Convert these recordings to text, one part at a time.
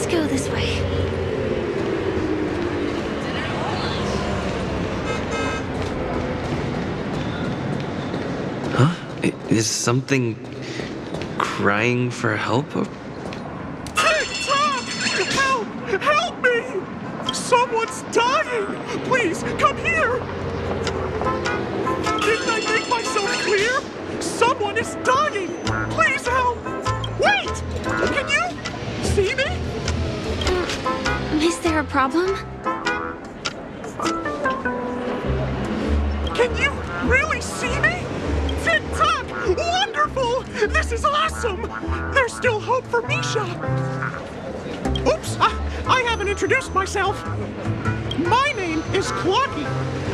Let's go this way. Huh? Is something crying for help? Tick-tock! Help! Help me! Someone's dying! Please, come here! Didn't I make myself clear? Someone is dying! Please help! Wait! Can you see me? Is there a problem? Can you really see me? Tick-tock! Wonderful! This is awesome! There's still hope for Misha! Oops! I haven't introduced myself. My name is Clocky.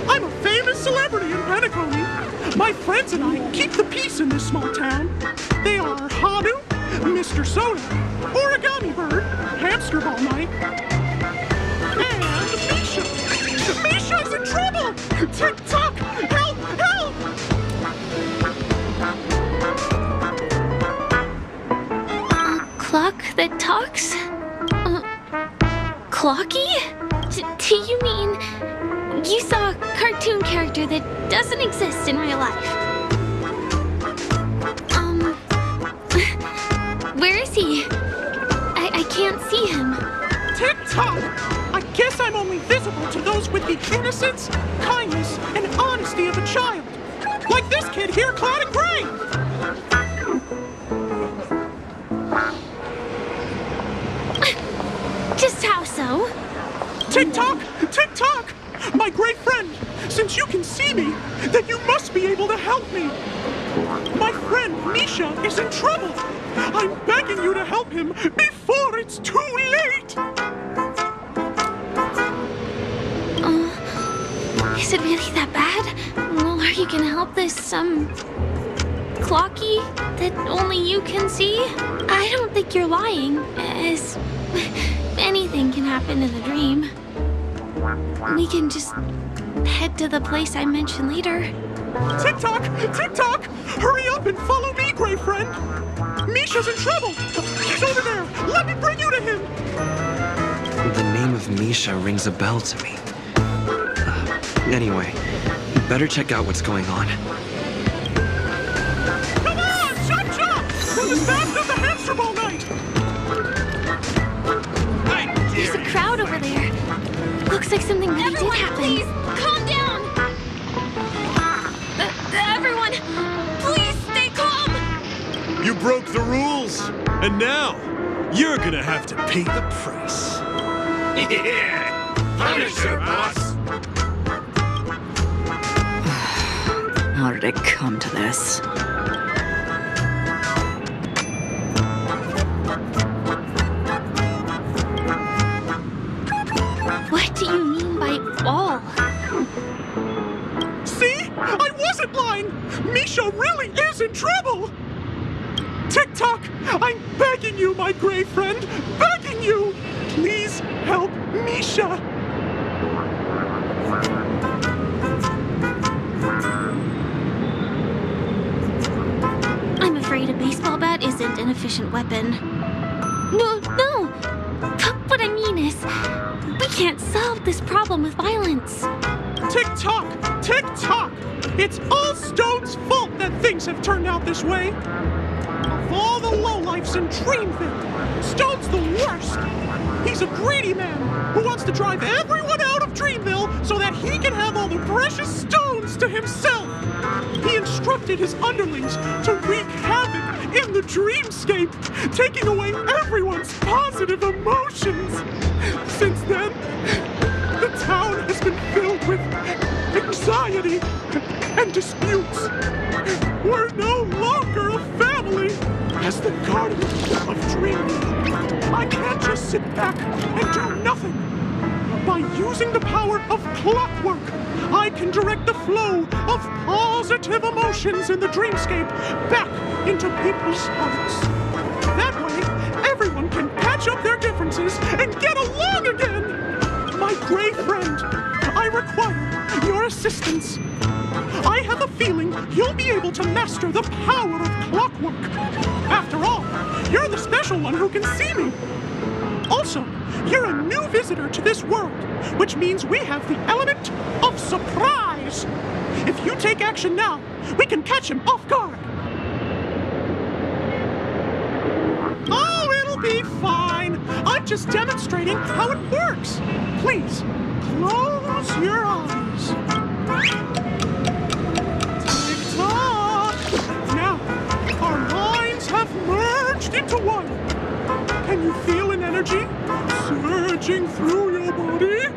I'm a famous celebrity in Penacony. My friends and I keep the peace in this small town. They are Hanu, Mr. Soda, Origami Bird, Hamster Ball Night, and Misha. Misha's in trouble! Tick-tock! Help! Help! Clock that talks? Clocky? Do you mean you saw a cartoon character that doesn't exist in real life? Where is he? I can't see him. Tick-tock! I guess I'm only visible to those with the innocence, kindness, and honesty of a child. Like this kid here clad in gray! Just how so? Tick-tock! Tick-tock! My great friend, since you can see me, then you must be able to help me. My friend Misha is in trouble. I'm begging you to help him before it's too late. Is it really that bad? Well, are you gonna help this, Clocky that only you can see? I don't think you're lying, as anything can happen in a dream. We can just head to the place I mentioned later. Tick-tock! Tick-tock! Hurry up and follow me, gray friend! Misha's in trouble! He's over there! Let me bring you to him! The name of Misha rings a bell to me. Anyway, better check out what's going on. Come on! Chop chop! We're as fast as the hamster ball night! There's a crowd over there. Looks like something really did happen. Please, calm down! Everyone, please stay calm! You broke the rules, and now you're gonna have to pay the price. Yeah! Punisher, boss! How did it come to this? What do you mean by all? See? I wasn't lying! Misha really is in trouble! Tick-tock! I'm begging you, my gray friend! Begging you! Please help Misha! I'm afraid a baseball bat isn't an efficient weapon. No! What I mean is, we can't solve this problem with violence. Tick-tock! Tick-tock! It's all Stone's fault that things have turned out this way! Of all the lowlifes in Dreamville, Stone's the worst! He's a greedy man who wants to drive everyone out of Dreamville so that he can have all the precious stones to himself! He instructed his underlings to wreak havoc in the dreamscape, taking away everyone's positive emotions! Since then, the town has been filled with anxiety and disputes. We're no longer a family. As the guardian of Dreamville, I can't just sit back and do nothing. By using the power of clockwork, I can direct the flow of positive emotions in the dreamscape back into people's hearts. That way, everyone can patch up their differences and get along again. My gray friend, I require your assistance. I have a feeling you'll be able to master the power of clockwork. After all, you're the special one who can see me. Also, you're a new visitor to this world, which means we have the element of surprise. If you take action now, we can catch him off guard. Oh, it'll be fine. I'm just demonstrating how it works. Please, close your eyes. Tick-tock. Now, our minds have merged into one. Can you feel an energy surging through your body?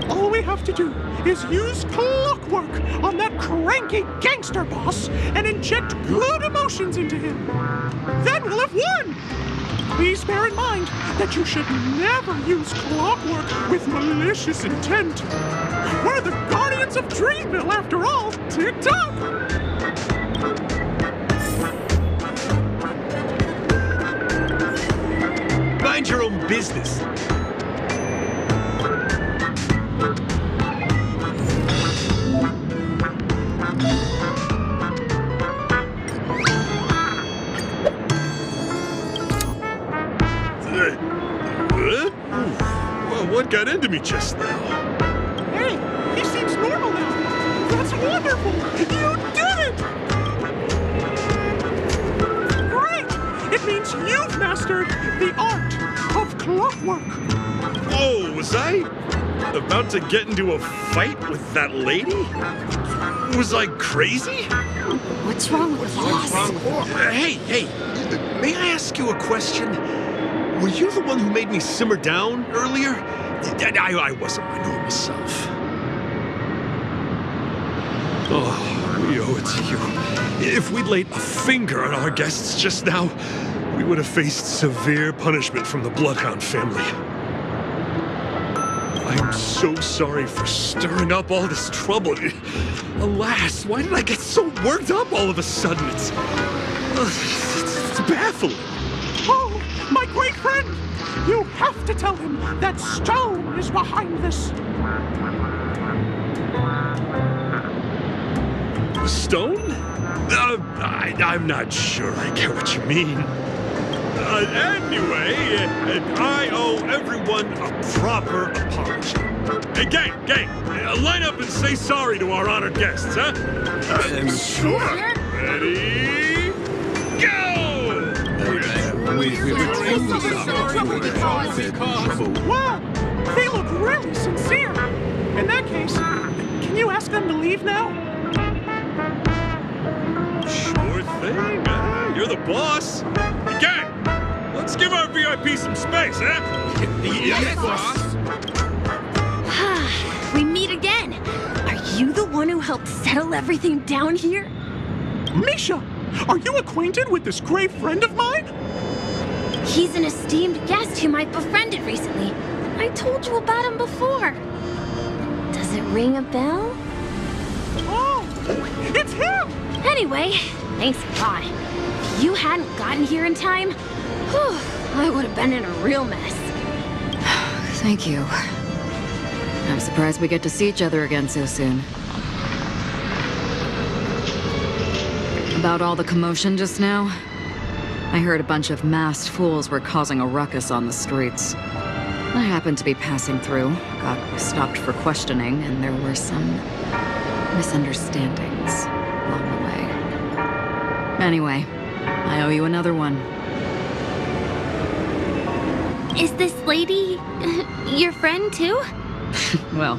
All we have to do is use clockwork on that cranky gangster boss and inject good emotions into him. Then we'll have won! Please bear in mind that you should never use clockwork with malicious intent. We're the Guardians of Dreamville, after all. Tick-tock! Mind your own business. Well, what got into me just now? Hey, he seems normal now. That's wonderful! You did it! Great! It means you've mastered the art of clockwork. Oh, was I about to get into a fight with that lady? Was I crazy? What's wrong with us? Hey, may I ask you a question? Were you the one who made me simmer down earlier? I wasn't my normal self. Oh, we owe it to you. If we'd laid a finger on our guests just now, we would have faced severe punishment from the Bloodhound family. I'm so sorry for stirring up all this trouble. Alas, why did I get so worked up all of a sudden? It's baffling. Oh, my great friend! You have to tell him that Stone is behind this. Stone? I'm not sure I get what you mean. Anyway, I owe everyone a proper apology. Hey, gang, line up and say sorry to our honored guests, huh? Sure. Ready, go! Wow, they look really sincere. In that case, can you ask them to leave now? Sure thing. You're the boss. Hey, gang, let's give our VIP some space, huh? Yes, boss. We meet again. Are you the one who helped settle everything down here? Misha, are you acquainted with this great friend of mine? He's an esteemed guest whom I befriended recently. I told you about him before. Does it ring a bell? Oh, it's him! Anyway, thanks a lot. If you hadn't gotten here in time, whew, I would have been in a real mess. Thank you. I'm surprised we get to see each other again so soon. About all the commotion just now, I heard a bunch of masked fools were causing a ruckus on the streets. I happened to be passing through, got stopped for questioning, and there were some misunderstandings along the way. Anyway, I owe you another one. Is this lady your friend too? Well,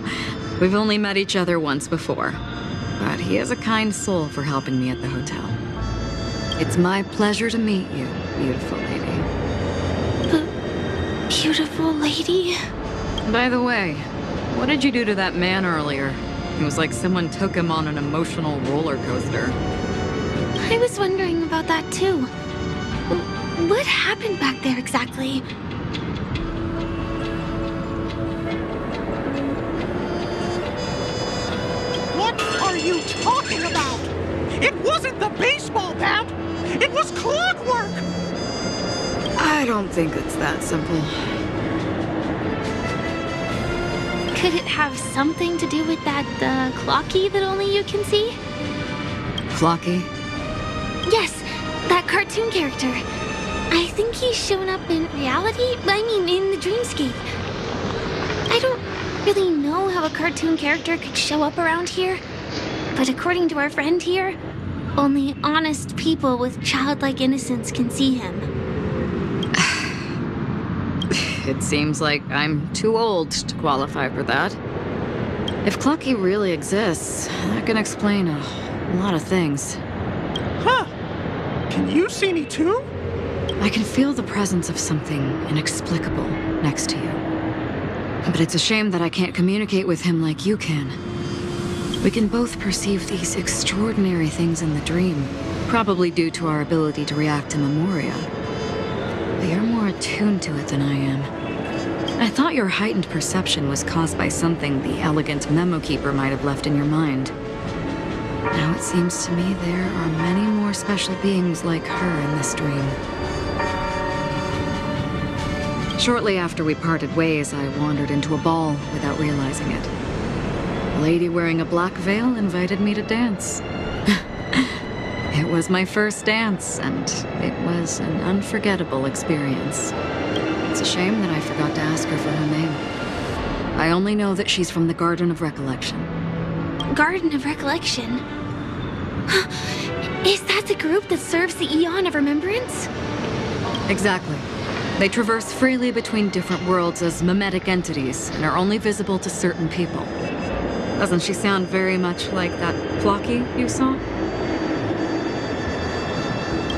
we've only met each other once before, but he is a kind soul for helping me at the hotel. It's my pleasure to meet you, beautiful lady. Beautiful lady? By the way, what did you do to that man earlier? It was like someone took him on an emotional roller coaster. I was wondering about that too. What happened back there exactly? What are you talking about? It wasn't the baseball bat! It was clockwork! I don't think it's that simple. Could it have something to do with that, Clocky that only you can see? Flocky? Yes, that cartoon character. I think he's shown up in reality. I mean, in the dreamscape. I don't really know how a cartoon character could show up around here, but according to our friend here, only honest people with childlike innocence can see him. It seems like I'm too old to qualify for that. If Clucky really exists, that can explain a lot of things. Huh. Can you see me too? I can feel the presence of something inexplicable next to you. But it's a shame that I can't communicate with him like you can. We can both perceive these extraordinary things in the dream, probably due to our ability to react to memoria. But you're more attuned to it than I am. I thought your heightened perception was caused by something the elegant memo keeper might have left in your mind. Now it seems to me there are many more special beings like her in this dream. Shortly after we parted ways, I wandered into a ball without realizing it. A lady wearing a black veil invited me to dance. It was my first dance, and it was an unforgettable experience. It's a shame that I forgot to ask her for her name. I only know that she's from the Garden of Recollection. Garden of Recollection? Is that the group that serves the Eon of Remembrance? Exactly. They traverse freely between different worlds as mimetic entities and are only visible to certain people. Doesn't she sound very much like that Flocky you saw?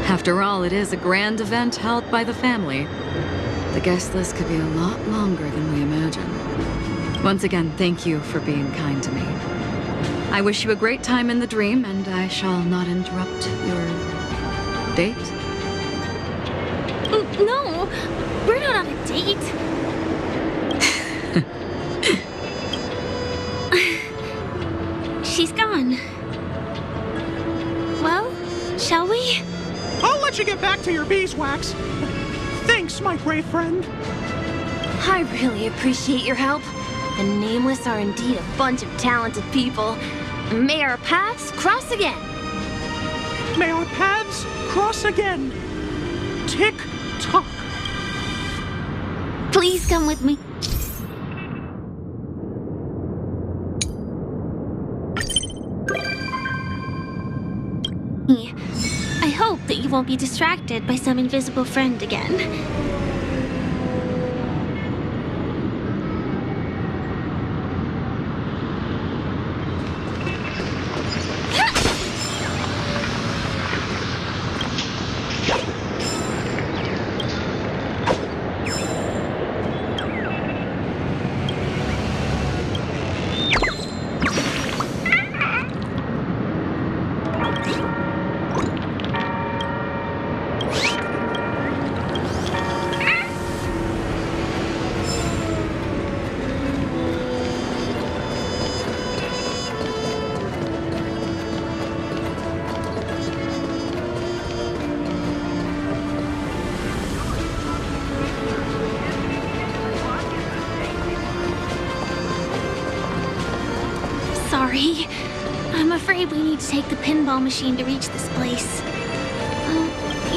After all, it is a grand event held by the family. The guest list could be a lot longer than we imagined. Once again, thank you for being kind to me. I wish you a great time in the dream, and I shall not interrupt your date. No, we're not on a date. She's gone. Well, shall we? I'll let you get back to your beeswax. Thanks, my brave friend. I really appreciate your help. The Nameless are indeed a bunch of talented people. May our paths cross again. May our paths cross again. Tick tock. Please come with me. I hope that you won't be distracted by some invisible friend again. Sorry. I'm afraid we need to take the pinball machine to reach this place.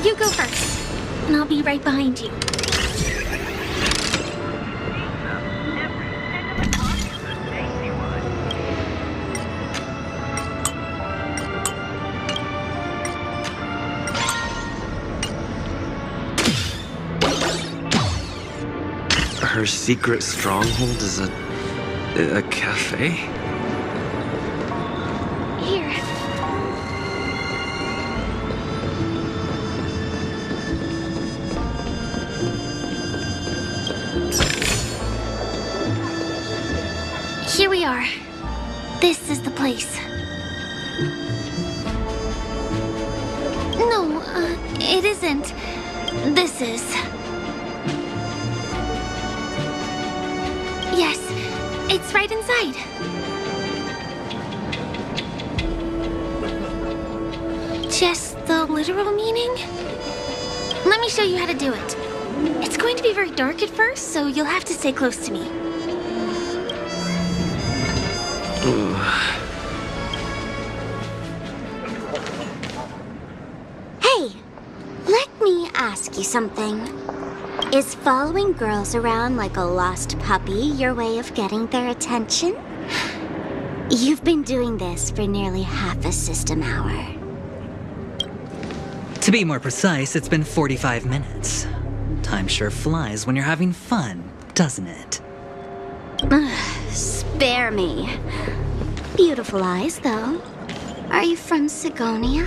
You go first, and I'll be right behind you. Her secret stronghold is a cafe? Here. Here we are. This is the place. No, it isn't. This is. Yes, it's right inside. Just the literal meaning? Let me show you how to do it. It's going to be very dark at first, so you'll have to stay close to me. Hey, let me ask you something. Is following girls around like a lost puppy your way of getting their attention? You've been doing this for nearly half a system hour. To be more precise, it's been 45 minutes. Time sure flies when you're having fun, doesn't it? Spare me. Beautiful eyes, though. Are you from Sigonia?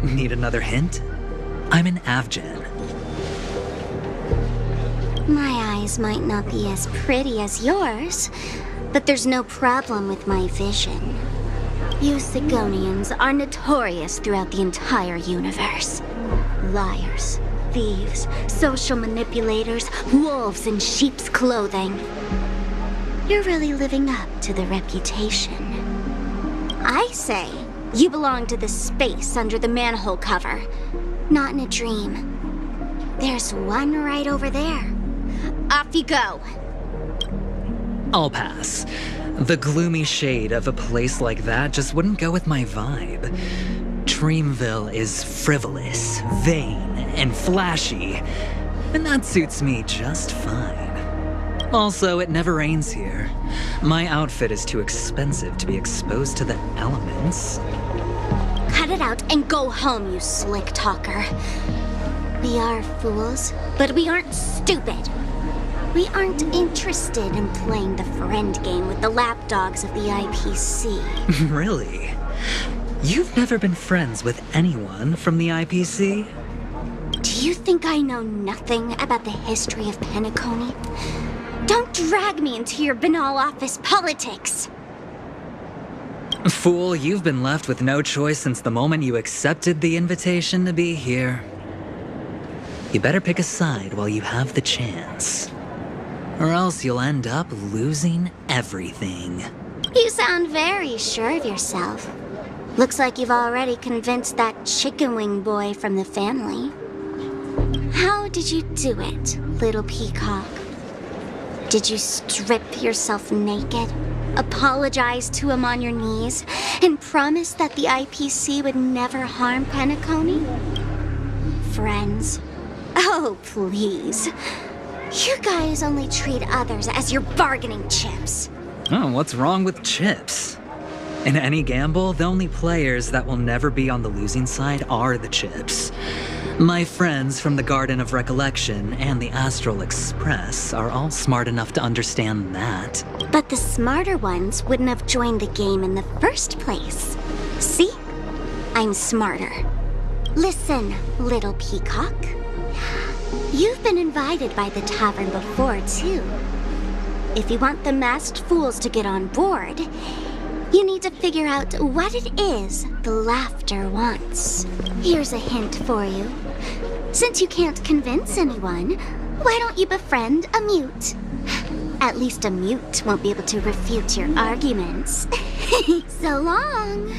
Need another hint? I'm an Avgen. My eyes might not be as pretty as yours, but there's no problem with my vision. You Sigonians are notorious throughout the entire universe. Liars, thieves, social manipulators, wolves in sheep's clothing. You're really living up to the reputation. I say, you belong to the space under the manhole cover, not in a dream. There's one right over there. Off you go. I'll pass. The gloomy shade of a place like that just wouldn't go with my vibe. Dreamville is frivolous, vain, and flashy, and that suits me just fine. Also, it never rains here. My outfit is too expensive to be exposed to the elements. Cut it out and go home, you slick talker. We are fools, but we aren't stupid. We aren't interested in playing the friend game with the lapdogs of the IPC. Really? You've never been friends with anyone from the IPC? Do you think I know nothing about the history of Penacony? Don't drag me into your banal office politics! Fool, you've been left with no choice since the moment you accepted the invitation to be here. You better pick a side while you have the chance. Or else you'll end up losing everything. You sound very sure of yourself. Looks like you've already convinced that chicken wing boy from the family. How did you do it, little peacock? Did you strip yourself naked, apologize to him on your knees, and promise that the IPC would never harm Penacony? Friends? Oh, please. You guys only treat others as your bargaining chips. Oh, what's wrong with chips? In any gamble, the only players that will never be on the losing side are the chips. My friends from the Garden of Recollection and the Astral Express are all smart enough to understand that. But the smarter ones wouldn't have joined the game in the first place. See? I'm smarter. Listen, little peacock. You've been invited by the tavern before, too. If you want the masked fools to get on board, you need to figure out what it is the laughter wants. Here's a hint for you. Since you can't convince anyone, why don't you befriend a mute? At least a mute won't be able to refute your arguments. So long!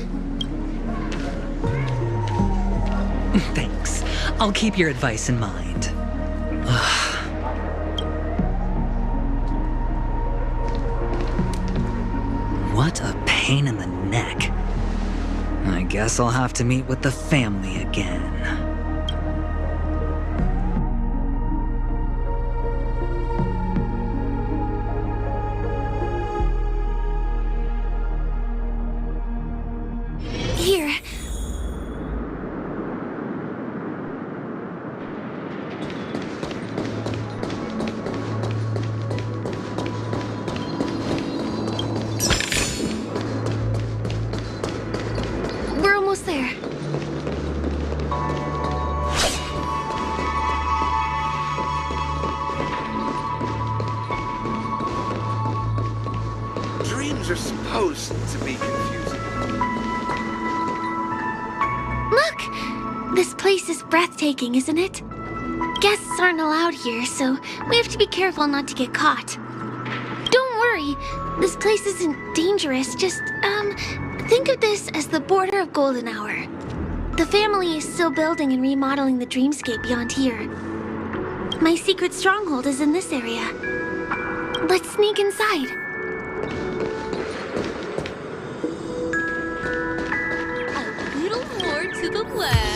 Thanks. I'll keep your advice in mind. What a pain in the neck. I guess I'll have to meet with the family again. Here. We're almost there. Dreams are supposed to be confusing. Look! This place is breathtaking, isn't it? Guests aren't allowed here, so we have to be careful not to get caught. Don't worry, this place isn't dangerous, just, think of this as the border of Golden Hour. The family is still building and remodeling the dreamscape beyond here. My secret stronghold is in this area. Let's sneak inside. A little more to the left.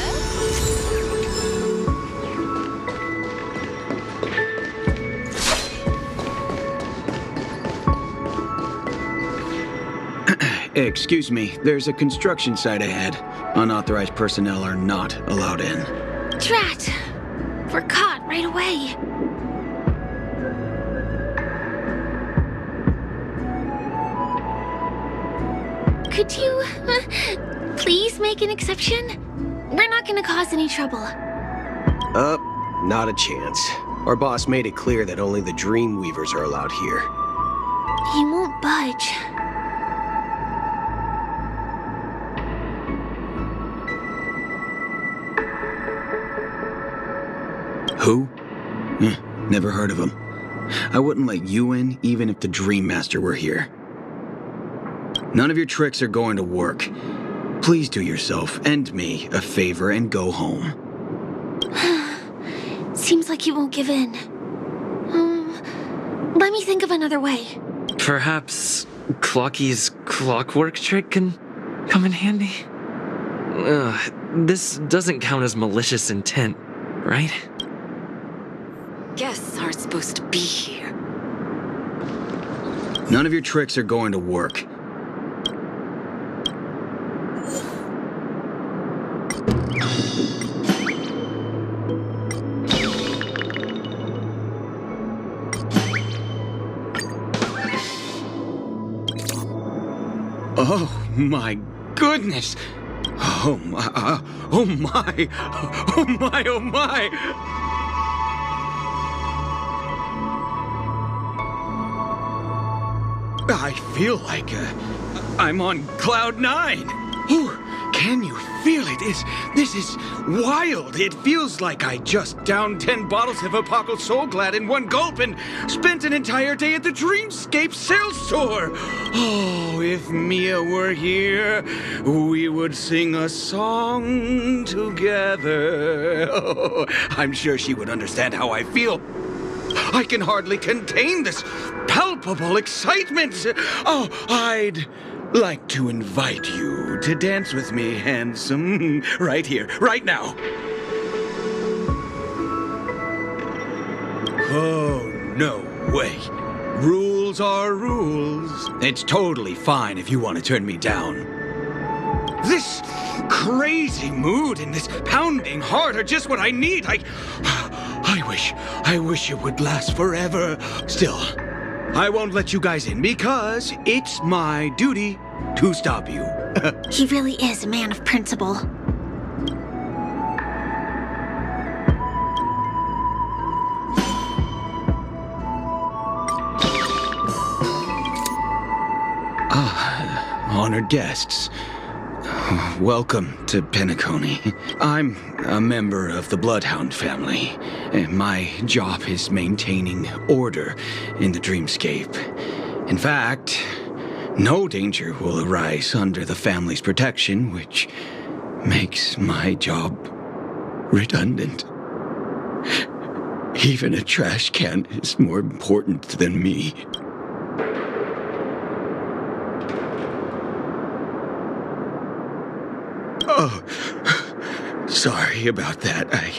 Excuse me, there's a construction site ahead. Unauthorized personnel are not allowed in. Drat! We're caught right away. Could you, please make an exception? We're not gonna cause any trouble. Not a chance. Our boss made it clear that only the Dreamweavers are allowed here. He won't budge. Who? Never heard of him. I wouldn't let you in even if the Dream Master were here. None of your tricks are going to work. Please do yourself and me a favor and go home. Seems like you won't give in. Let me think of another way. Perhaps Clocky's clockwork trick can come in handy? This doesn't count as malicious intent, right? Guests aren't supposed to be here. None of your tricks are going to work. Oh my goodness! Oh my, oh my, oh my, oh my! I feel like I'm on cloud 9. Ooh, can you feel it? This is wild. It feels like I just downed 10 bottles of Apocal Soul Glad in one gulp and spent an entire day at the Dreamscape sales store. Oh, if Mia were here, we would sing a song together. Oh, I'm sure she would understand how I feel. I can hardly contain this palpable excitement. Oh, I'd like to invite you to dance with me, handsome. Right here, right now. Oh, no way. Rules are rules. It's totally fine if you want to turn me down. This crazy mood and this pounding heart are just what I need. I wish it would last forever. Still, I won't let you guys in because it's my duty to stop you. He really is a man of principle. Honored guests. Welcome to Penacony. I'm a member of the Bloodhound family, and my job is maintaining order in the Dreamscape. In fact, no danger will arise under the family's protection, which makes my job redundant. Even a trash can is more important than me. Oh, sorry about that. I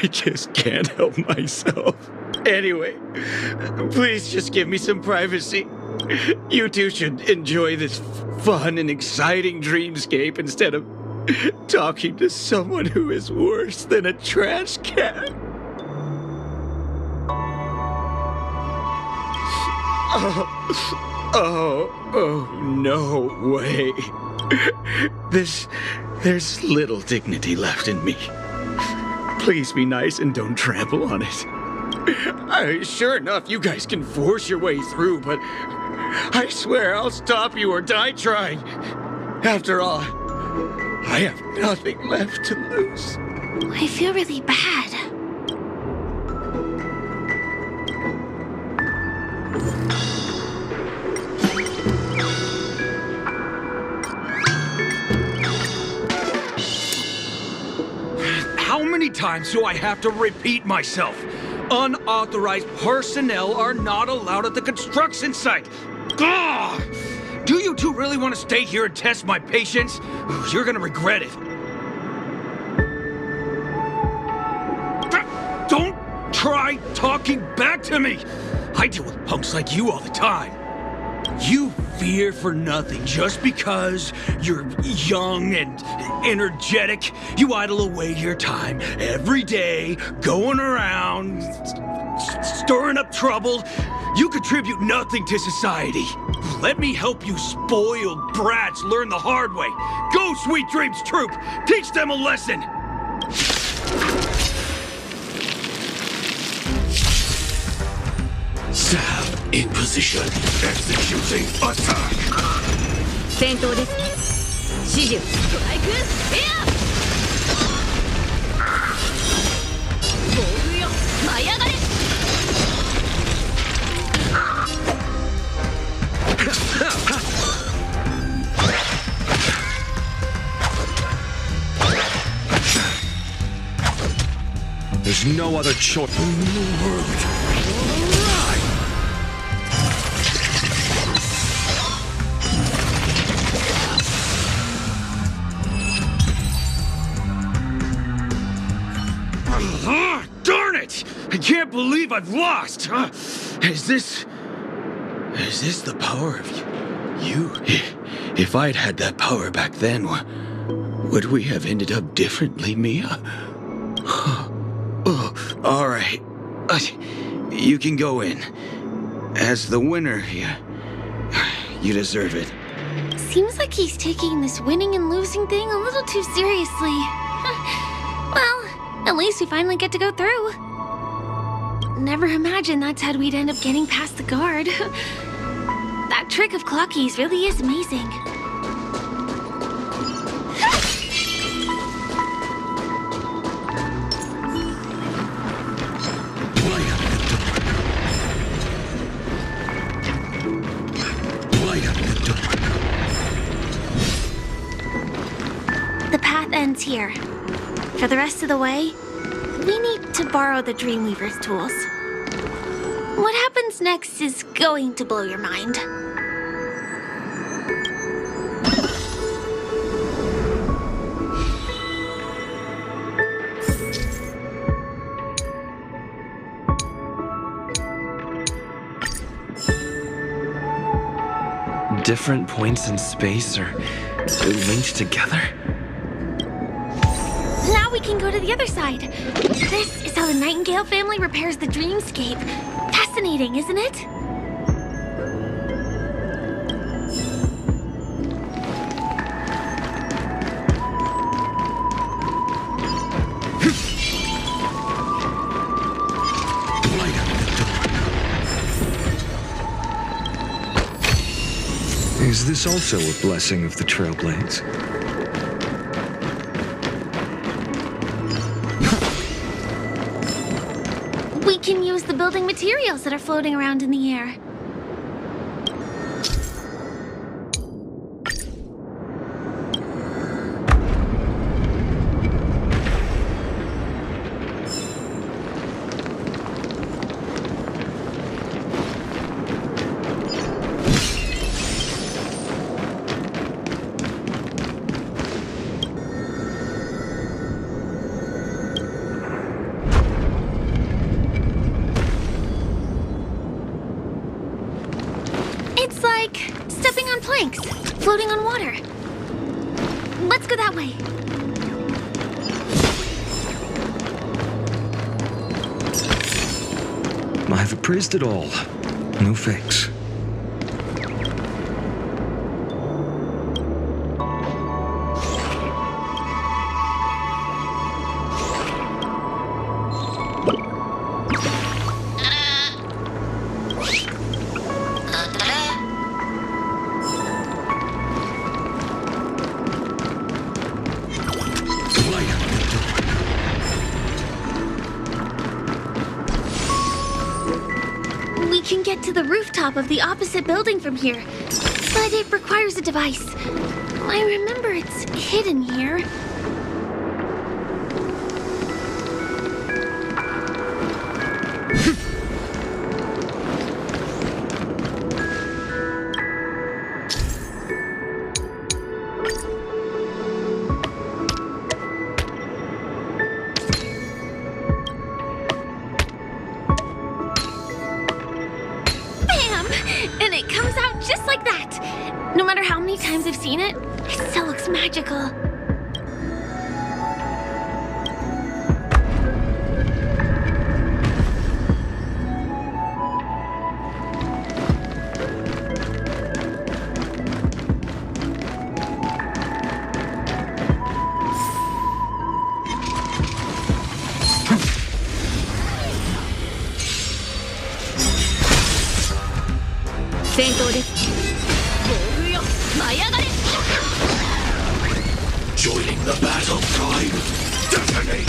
just can't help myself. Anyway, please just give me some privacy. You two should enjoy this fun and exciting dreamscape instead of talking to someone who is worse than a trash can. Oh, no way. There's little dignity left in me. Please be nice and don't trample on it. Sure enough, you guys can force your way through, but I swear I'll stop you or die trying. After all, I have nothing left to lose. I feel really bad. How many times do I have to repeat myself? Unauthorized personnel are not allowed at the construction site. Gah! Do you two really want to stay here and test my patience? You're gonna regret it. Don't try talking back to me! I deal with punks like you all the time. You fear for nothing just because you're young and energetic. You idle away your time every day, going around, stirring up trouble. You contribute nothing to society. Let me help you spoiled brats learn the hard way. Go, Sweet Dreams Troop! Teach them a lesson! Sab in position, executing attack. 戦闘ですね。指示。ストライク。エア。防具よ。舞い上がれ。There's no other choice in the world. Darn it! I can't believe I've lost! Is this the power of you? If I'd had that power back then, would we have ended up differently, Mia? Oh, all right. You can go in. As the winner, you deserve it. Seems like he's taking this winning and losing thing a little too seriously. Well, at least we finally get to go through. Never imagined that's how we'd end up getting past the guard. That trick of Clocky's really is amazing. The path ends here. For the rest of the way, we need to borrow the Dreamweaver's tools. What happens next is going to blow your mind. Different points in space are linked together? Now we can go to the other side. This is how the Nightingale family repairs the dreamscape. Fascinating, isn't it? Is this also a blessing of the Trailblades? We can use the building materials that are floating around in the air. It's like stepping on planks, floating on water. Let's go that way. I've appraised it all. No fakes. We can get to the rooftop of the opposite building from here, but it requires a device. I remember it's hidden here. And it comes out just like that. No matter how many times I've seen it, it still looks magical. Joining the battle time. Detonate.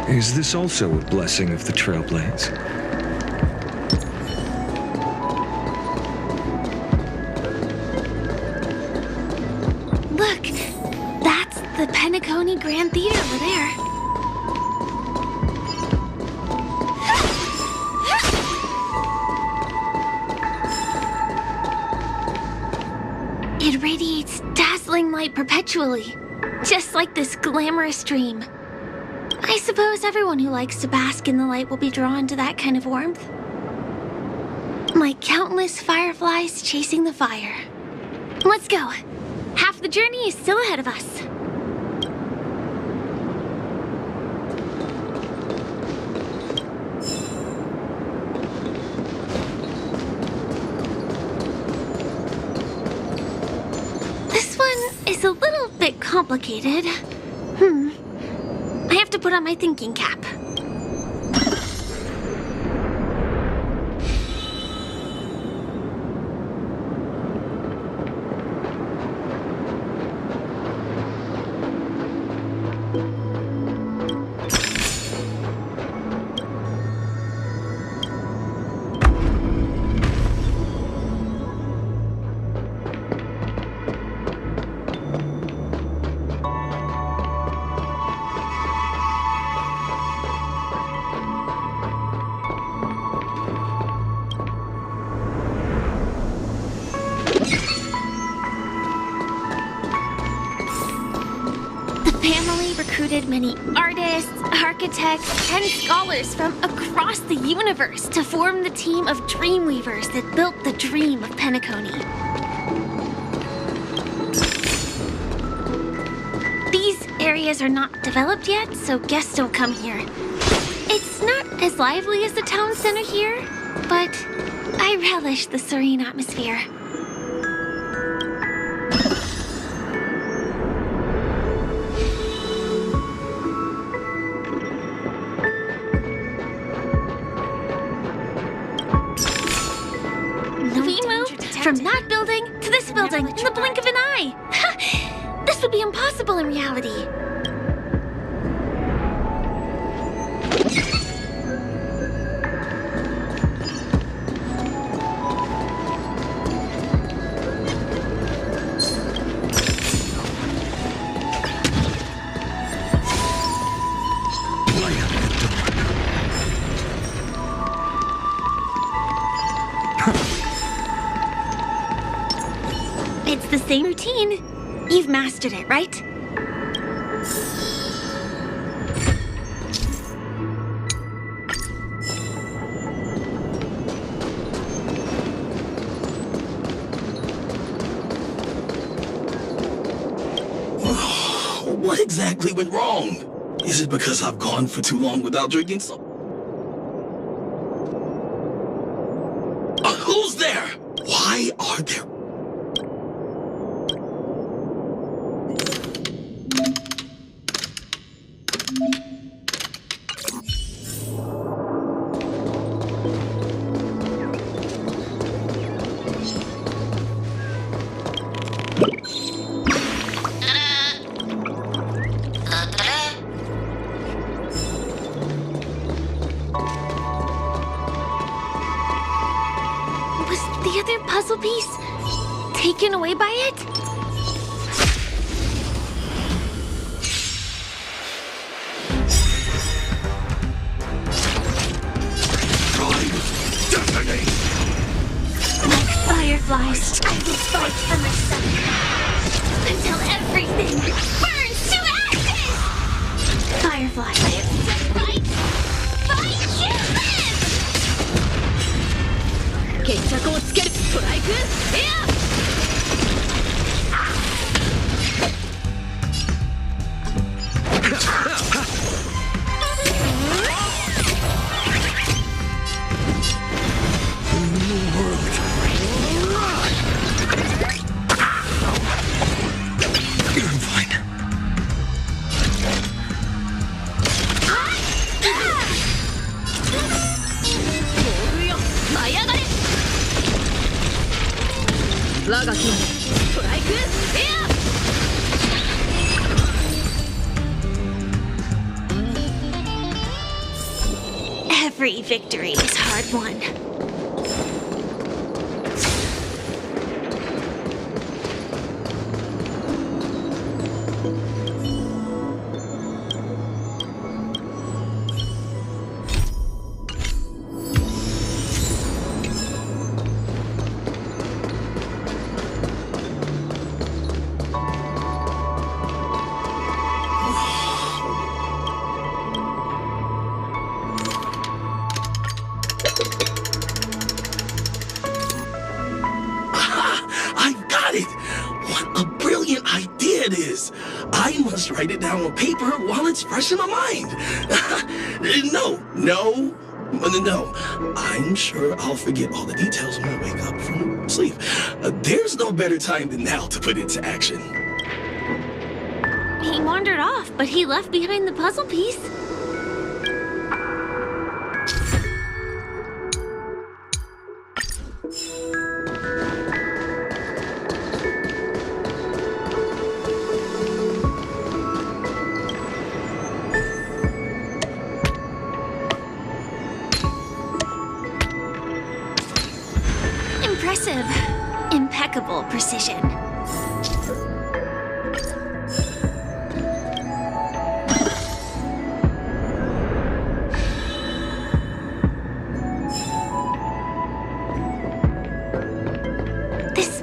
Is this also a blessing of the Trailblades? Look, that's the Penacony Grand Theater over there. It radiates dazzling light perpetually, just like this glamorous dream. I suppose everyone who likes to bask in the light will be drawn to that kind of warmth. Like countless fireflies chasing the fire. Let's go. Half the journey is still ahead of us. This one is a little bit complicated. I have to put on my thinking cap. Family recruited many artists, architects, and scholars from across the universe to form the team of Dreamweavers that built the dream of Penacony. These areas are not developed yet, so guests don't come here. It's not as lively as the town center here, but I relish the serene atmosphere. From that building to this building in the blink of an eye. This This would be impossible in reality. It's the same routine. You've mastered it, right? What exactly went wrong? Is it because I've gone for too long without drinking some? Who's there? Why are there... The other puzzle piece taken away by it? Like fireflies, I will fight for myself until everything burns to ashes! Firefly, I have said fight! Fight you live! 決着をつけるストライクエア 我が君ストライクエア Every victory is hard won. I must write it down on paper while it's fresh in my mind. No. I'm sure I'll forget all the details when I wake up from sleep. There's no better time than now to put into action. He wandered off, but he left behind the puzzle piece. Impressive. Impeccable precision. This...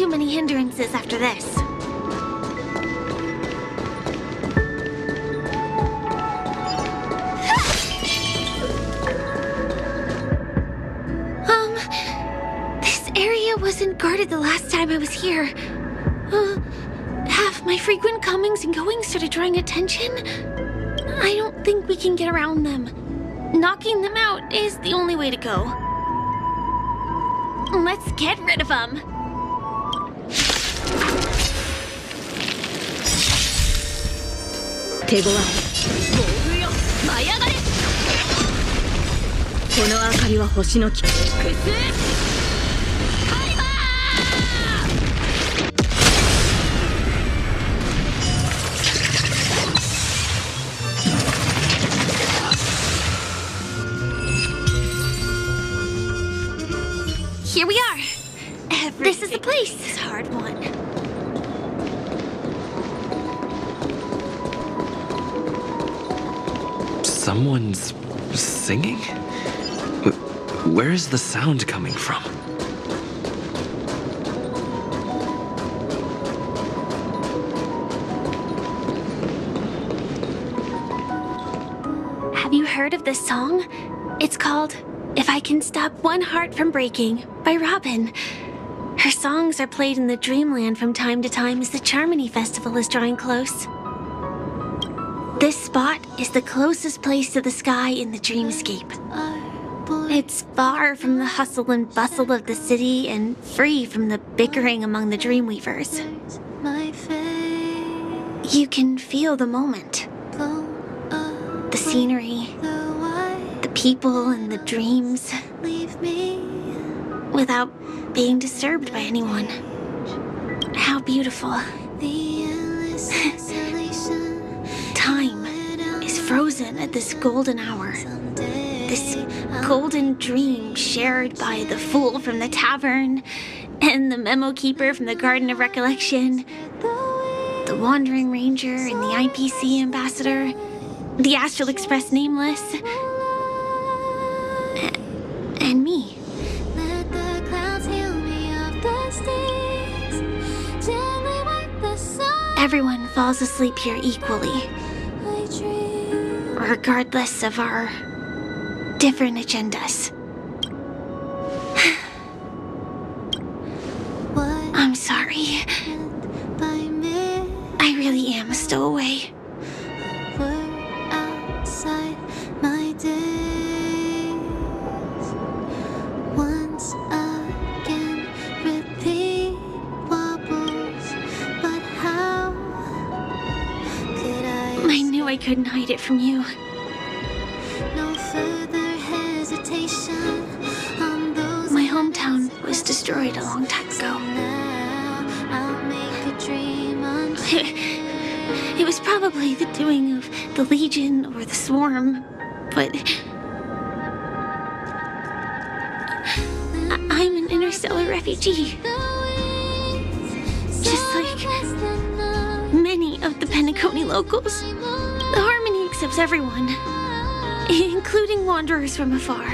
too many hindrances after this. This area wasn't guarded the last time I was here. Have my frequent comings and goings started drawing attention? I don't think we can get around them. Knocking them out is the only way to go. Let's get rid of them. Table out. 舞い上がれ。この明かりは星の木。 Here we are. This is the place. This hard one. Someone's singing? Where is the sound coming from? Have you heard of this song? It's called If I Can Stop One Heart from Breaking by Robin. Her songs are played in the Dreamland from time to time as the Charmony Festival is drawing close. This spot is the closest place to the sky in the dreamscape. It's far from the hustle and bustle of the city and free from the bickering among the Dreamweavers. You can feel the moment. The scenery, the people and the dreams, without being disturbed by anyone. How beautiful. Time is frozen at this golden hour. This golden dream shared by the fool from the tavern and the memo keeper from the Garden of Recollection, the Wandering Ranger and the IPC ambassador, the Astral Express Nameless, and me. Everyone falls asleep here equally, regardless of our different agendas. I'm sorry. I really am a stowaway. I knew I couldn't hide it from you. My hometown was destroyed a long time ago. It was probably the doing of the Legion or the Swarm, but I'm an interstellar refugee. Just like many of the Penacony locals. The Harmony accepts everyone, including wanderers from afar.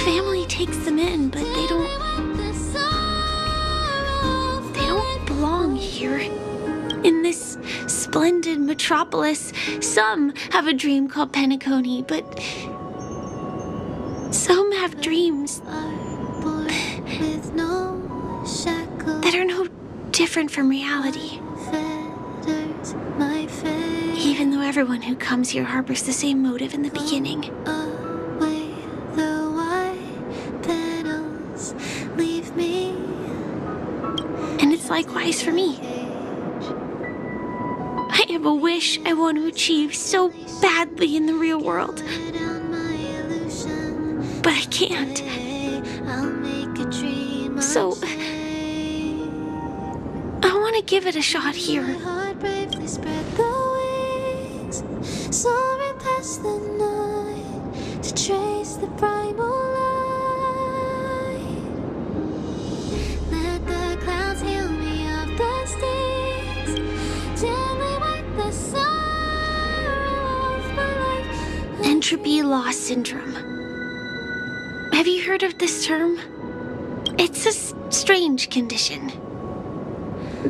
Family takes them in, but they don't belong here. In this splendid metropolis, some have a dream called Penacony, but some have dreams that are no different from reality. Even though everyone who comes here harbors the same motive in the beginning. And it's likewise for me. I have a wish I want to achieve so badly in the real world. But I can't. So I want to give it a shot here. Soaring past the night to trace the primal light. Let the clouds heal me of the stings. Gently wipe the sorrow of my life. Entropy loss syndrome. Have you heard of this term? It's a strange condition.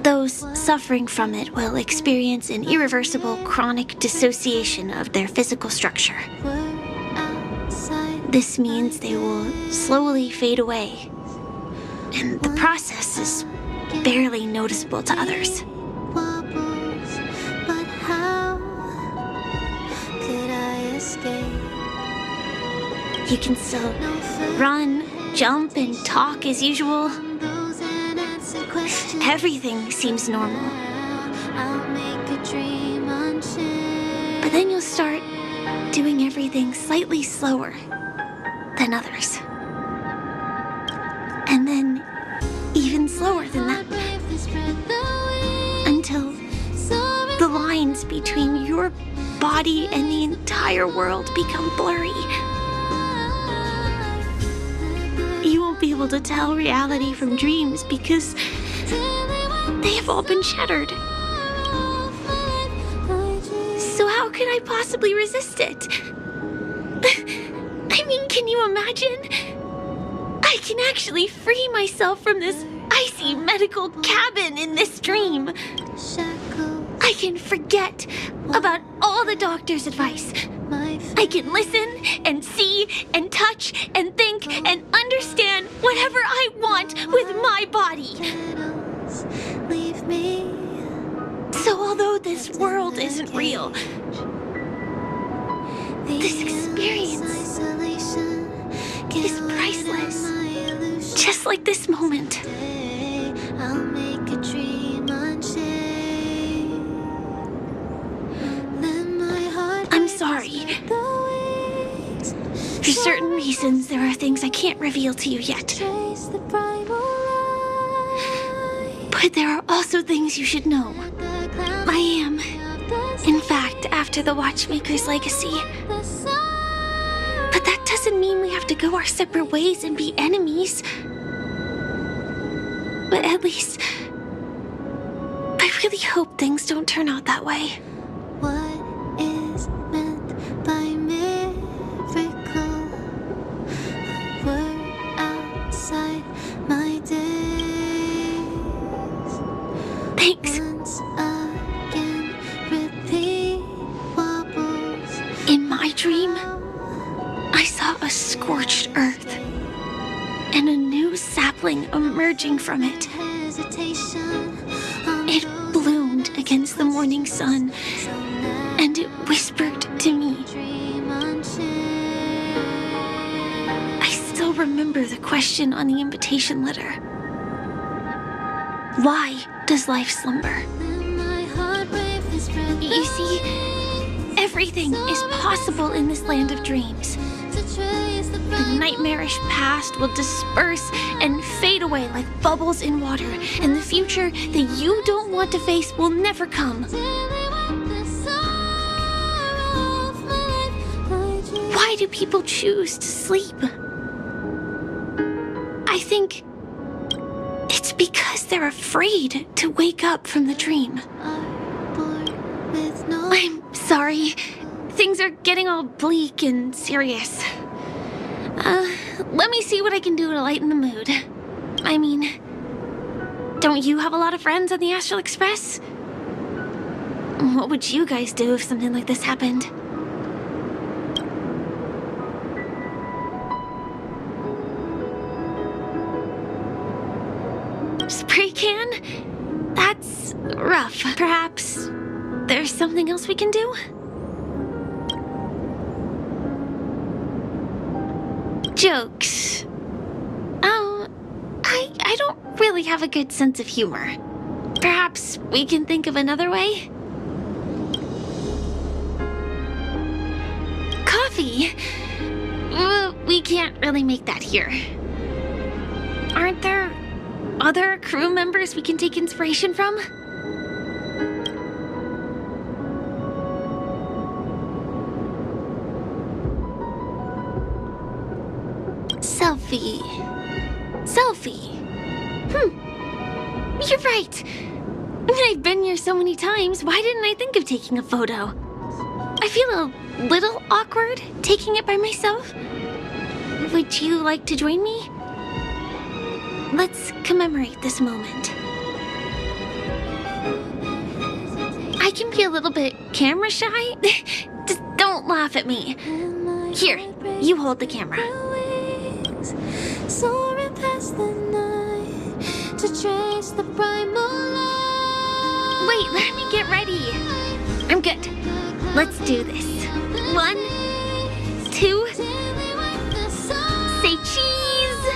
Those suffering from it will experience an irreversible chronic dissociation of their physical structure. This means they will slowly fade away, and the process is barely noticeable to others. But how could I escape? You can still run, jump, and talk as usual. Those unanswered questions. Everything seems normal. I'll make a dream unchained. But then you'll start doing everything slightly slower than others. And then even slower than that. Until the lines between your body and the entire world become blurry. You won't be able to tell reality from dreams because they have all been shattered. So how could I possibly resist it? I mean, can you imagine? I can actually free myself from this icy medical cabin in this dream. I can forget about all the doctor's advice. I can listen and see and touch and think and understand whatever I want with my body. So although this world isn't real, this experience is priceless. Just like this moment. I'll make a dream unchained. Then my heart I'm sorry. For certain reasons, there are things I can't reveal to you yet. But there are also things you should know. I am, in fact, after the Watchmaker's legacy. But that doesn't mean we have to go our separate ways and be enemies. But at least, I really hope things don't turn out that way. What is meant by miracle? We're outside my days. Thanks. Once again, repeat wobbles. In my dream, I saw a scorched earth and a new sapling emerging from it. It bloomed against the morning sun, and it whispered to me. I still remember the question on the invitation letter. Why does life slumber? You see, everything is possible in this land of dreams. The nightmarish past will disperse and fade away like bubbles in water, and the future that you don't want to face will never come. Why do people choose to sleep? I think it's because they're afraid to wake up from the dream. I'm sorry. Things are getting all bleak and serious. Let me see what I can do to lighten the mood. I mean, don't you have a lot of friends on the Astral Express? What would you guys do if something like this happened? Spray can? That's rough. Perhaps there's something else we can do? Jokes. Oh, I don't really have a good sense of humor. Perhaps we can think of another way? Coffee? We can't really make that here. Aren't there other crew members we can take inspiration from? Selfie. You're right. I've been here so many times, why didn't I think of taking a photo? I feel a little awkward taking it by myself. Would you like to join me? let's commemorate this moment. I can be a little bit camera shy. Just don't laugh at me. Here, you hold the camera. Soaring past the night to trace the primal light. Wait, let me get ready. I'm good. Let's do this. 1, 2, say cheese.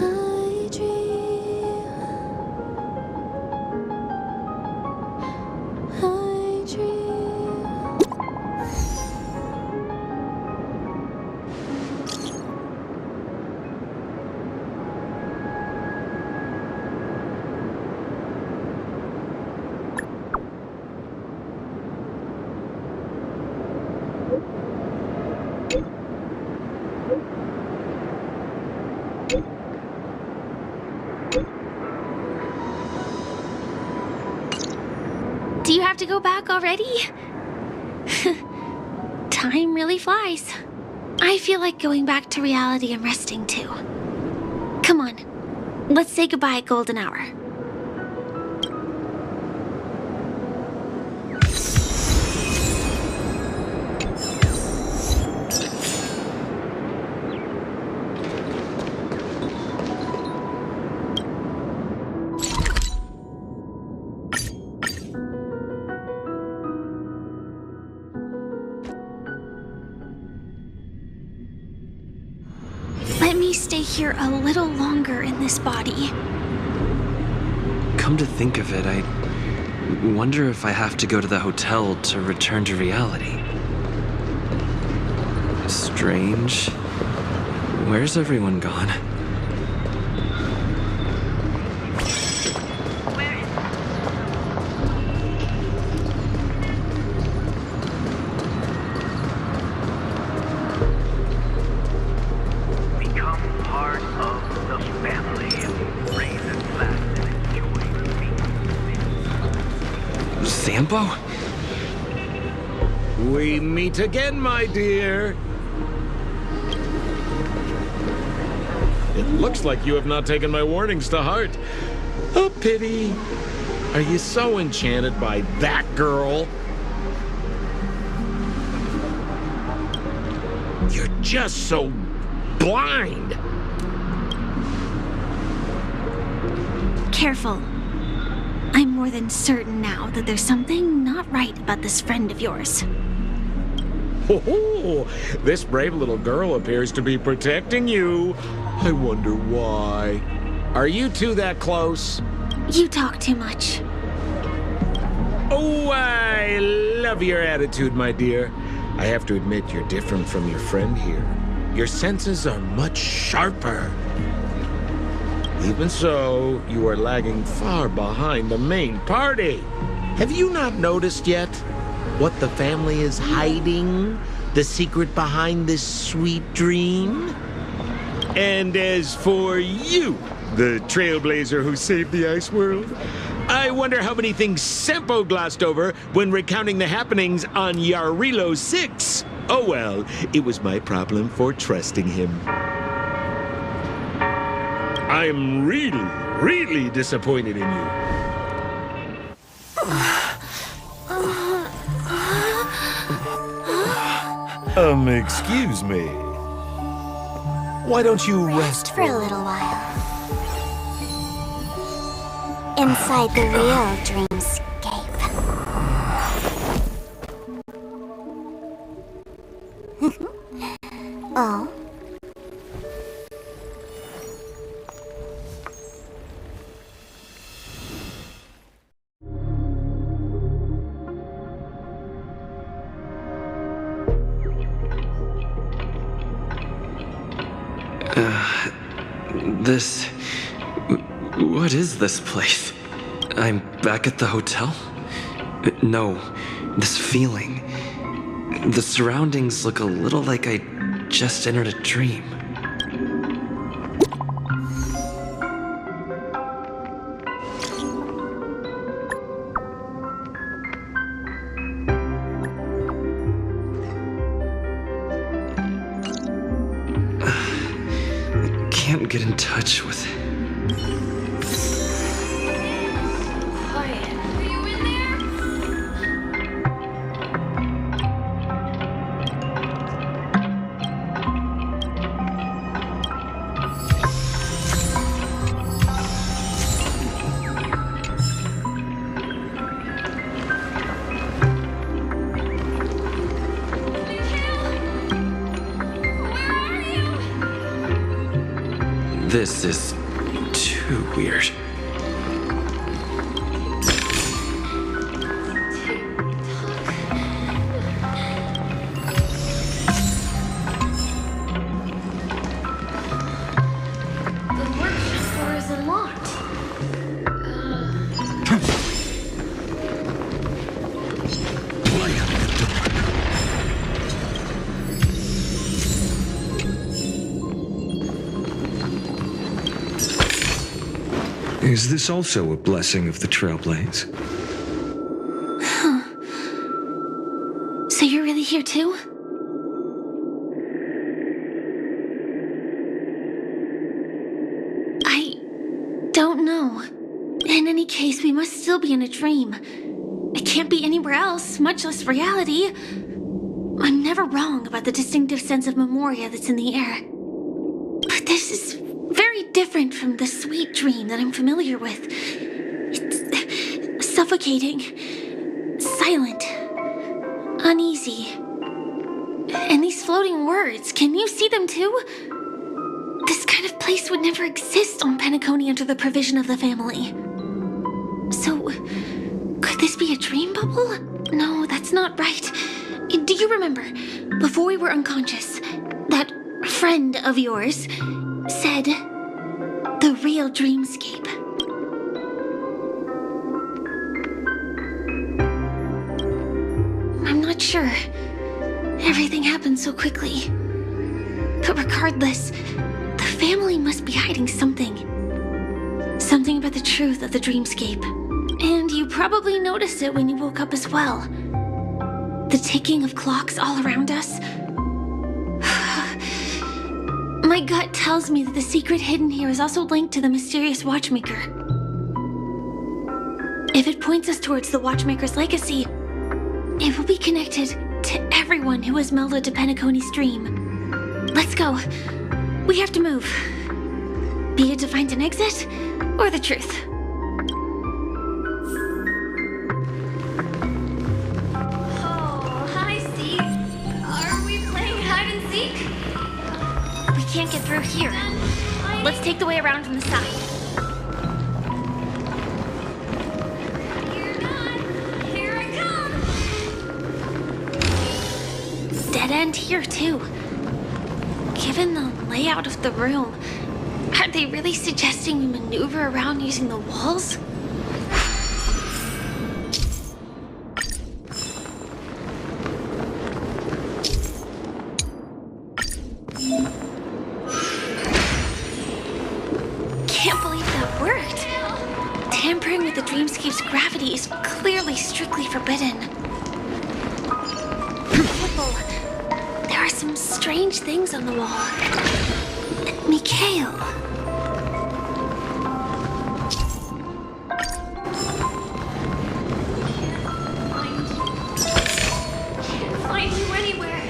I dream. I dream. Do you have to go back already? Time really flies. I feel like going back to reality and resting too. Come on, let's say goodbye, Golden Hour. Let me stay here a little longer in this body. Come to think of it, I wonder if I have to go to the hotel to return to reality. Strange. Where's everyone gone? Sambo? We meet again, my dear. It looks like you have not taken my warnings to heart. Oh, pity. Are you so enchanted by that girl? You're just so blind. Careful. I'm more than certain now that there's something not right about this friend of yours. Oh, this brave little girl appears to be protecting you. I wonder why. Are you two that close? You talk too much. Oh, I love your attitude, my dear. I have to admit you're different from your friend here. Your senses are much sharper. Even so, you are lagging far behind the main party. Have you not noticed yet what the family is hiding? The secret behind this sweet dream? And as for you, the trailblazer who saved the ice world, I wonder how many things Sempo glossed over when recounting the happenings on Yarilo 6. Oh well, it was my problem for trusting him. I'm really disappointed in you. Excuse me. Why don't you Rest for a little while. Inside the real dreamscape. Oh? What is this place? I'm back at the hotel? No, this feeling. The surroundings look a little like I just entered a dream. get in touch with it. Quiet. Are you in there? This is too weird. The workshop door is unlocked. Is this also a blessing of the Trailblaze? So you're really here too? I don't know. In any case, we must still be in a dream. It can't be anywhere else, much less reality. I'm never wrong about the distinctive sense of memoria that's in the air. But this is very different from the sweet dream that I'm familiar with. It's suffocating, silent, uneasy. And these floating words, can you see them too? This kind of place would never exist on Penacony under the provision of the family. So, could this be a dream bubble? No, that's not right. Do you remember, before we were unconscious, that friend of yours said the real dreamscape? I'm not sure. Everything happened so quickly. But regardless, the family must be hiding something. Something about the truth of the dreamscape. And you probably noticed it when you woke up as well. The ticking of clocks all around us. My gut tells me that the secret hidden here is also linked to the mysterious Watchmaker. If it points us towards the Watchmaker's legacy, it will be connected to everyone who has melded to Penacony's dream. Let's go. We have to move. Be it to find an exit, or the truth. Oh, hi, Steve. Are we playing hide and seek? We can't get through here. Let's take the way around from the side. You're not. Here I come. Dead end here, too. Given the layout of the room, are they really suggesting we maneuver around using the walls? Can't believe that worked. Tampering with the dreamscape's gravity is clearly strictly forbidden. Careful. There are some strange things on the wall. Mikhail. Can't find you anywhere.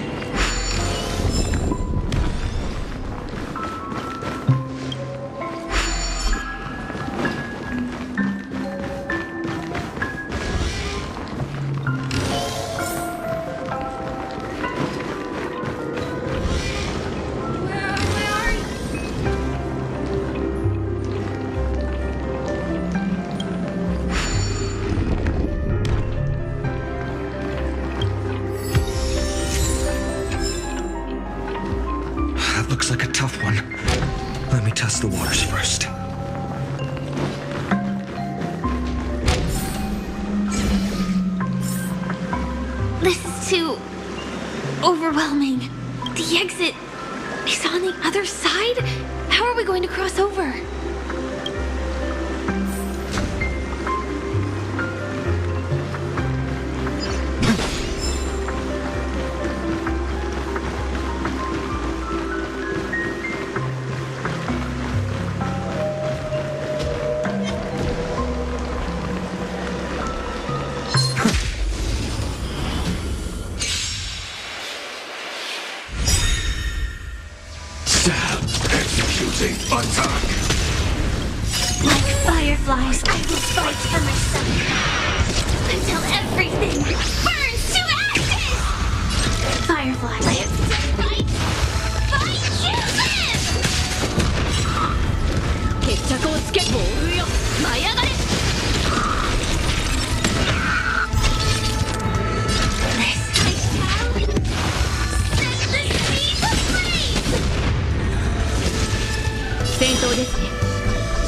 Where are you? That looks like a tough one. Let me test the waters first. This is too overwhelming. The exit is on the other side? How are we going to cross over? Fireflies, I will fight for myself until everything burns to ashes! Fireflies, live to fight! Fight to live! 決着をつけボールよ舞い上がれ 戦闘ですね。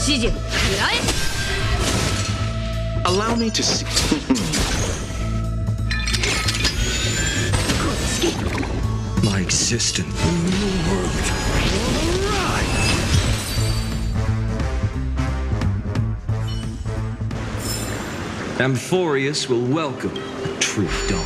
指示を食らえ。 Allow me to see. My existence in the new world. Amphorius will welcome a true dawn.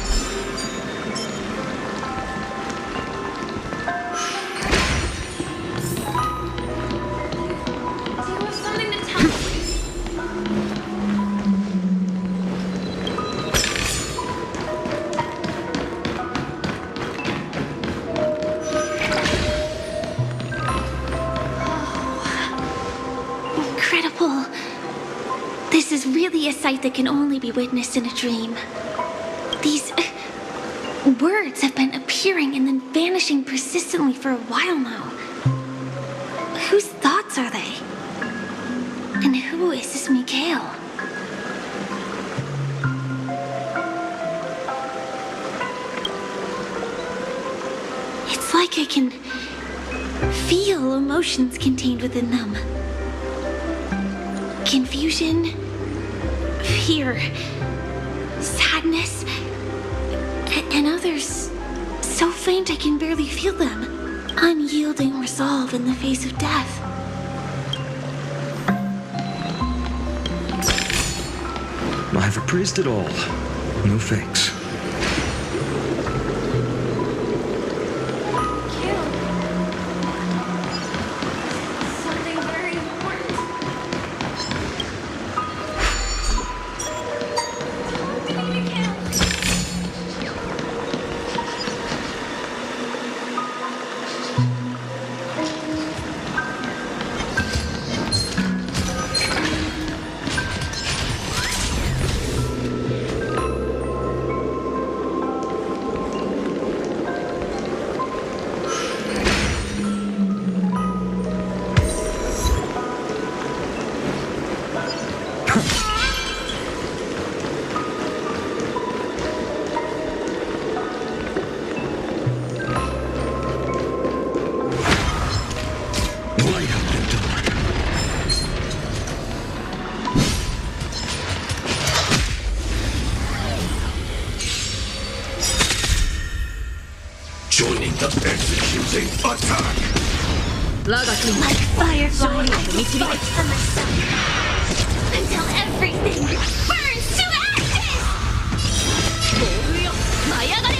Incredible. This is really a sight that can only be witnessed in a dream. These words have been appearing and then vanishing persistently for a while now. Whose thoughts are they? And who is this Mikhail? It's like I can feel emotions contained within them. Confusion, fear, sadness, and others so faint I can barely feel them. Unyielding resolve in the face of death. I've appraised it all. No thanks. Something very important. Joining the executing attack! Like fireflies, I will fight for myself until everything burns to ashes! I shall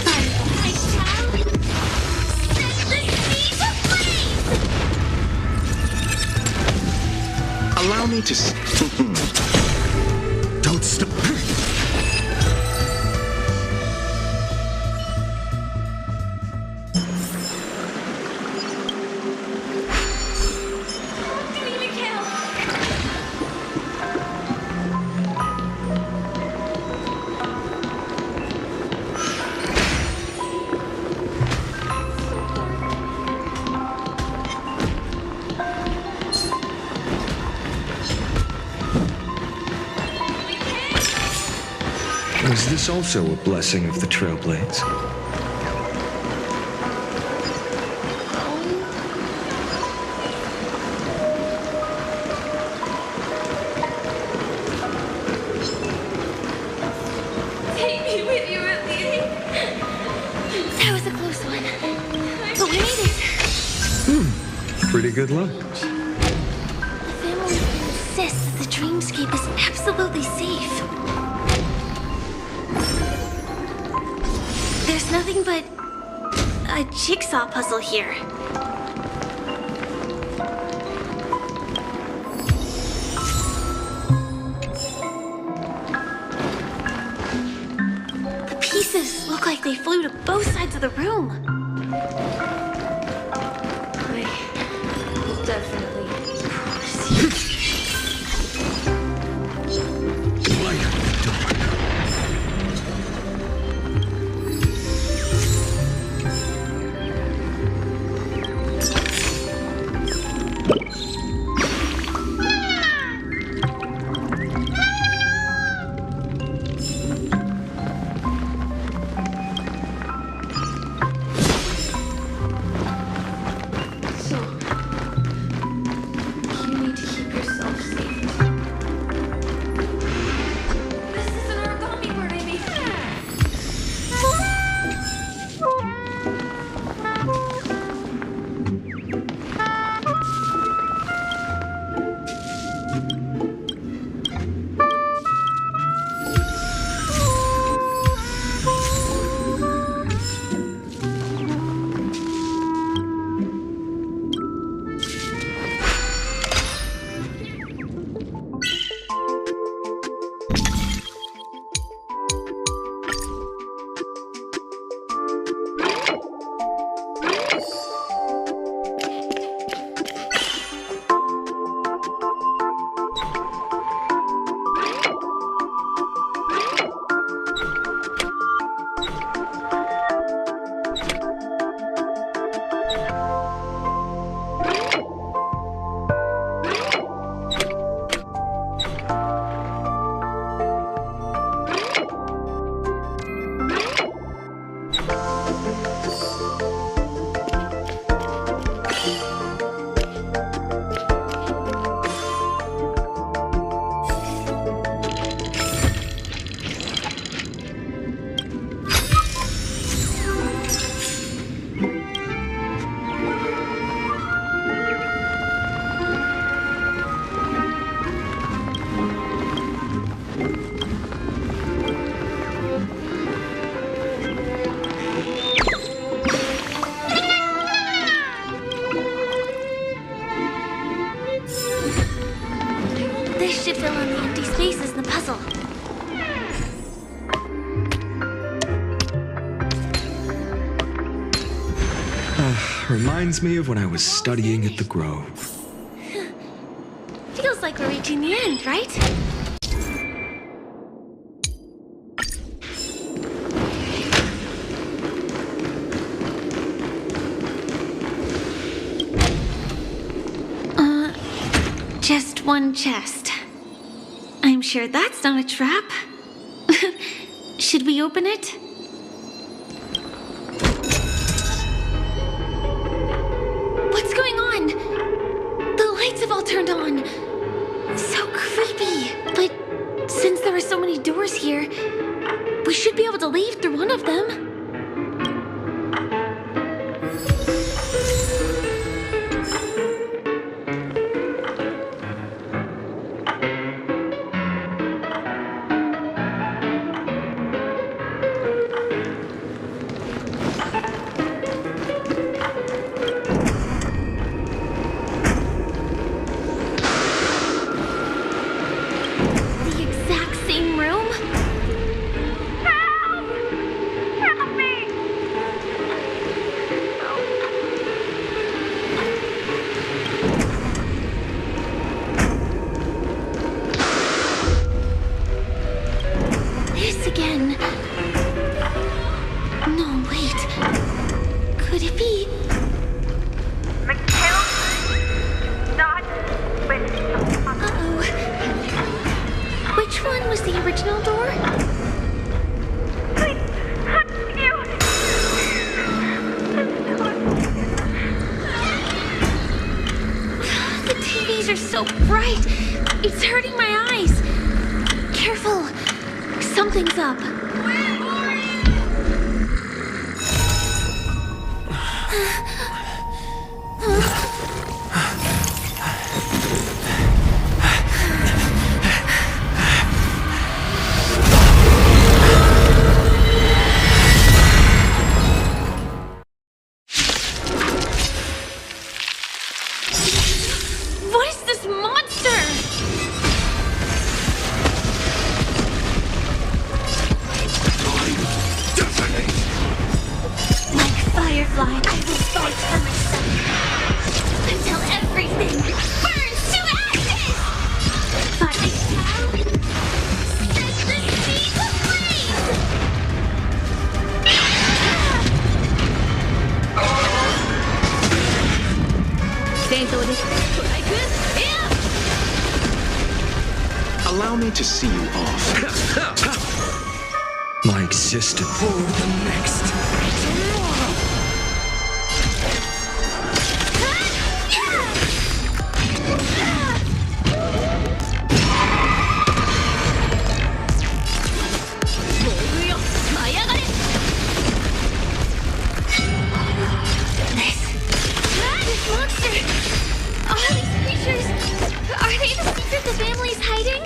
set the sea ablaze! Allow me to. Don't stop. Was this also a blessing of the Trailblades? Take me with you, Ruthie. That was a close one. But we made it. Pretty good luck. The family insists that the dreamscape is absolutely safe. There's nothing but a jigsaw puzzle here. The pieces look like they flew to both sides of the room. Reminds me of when I was studying at the Grove. Feels like we're reaching the end, right? Just one chest. I'm sure that's not a trap. Should we open it? What's going on? The lights have all turned on. So creepy. But since there are so many doors here, we should be able to leave through one of them. Are so bright. It's hurting my eyes. Careful. Something's up. Allow me to see you off. My existence. For the next. This monster! All these creatures! Are they the secret the family's hiding?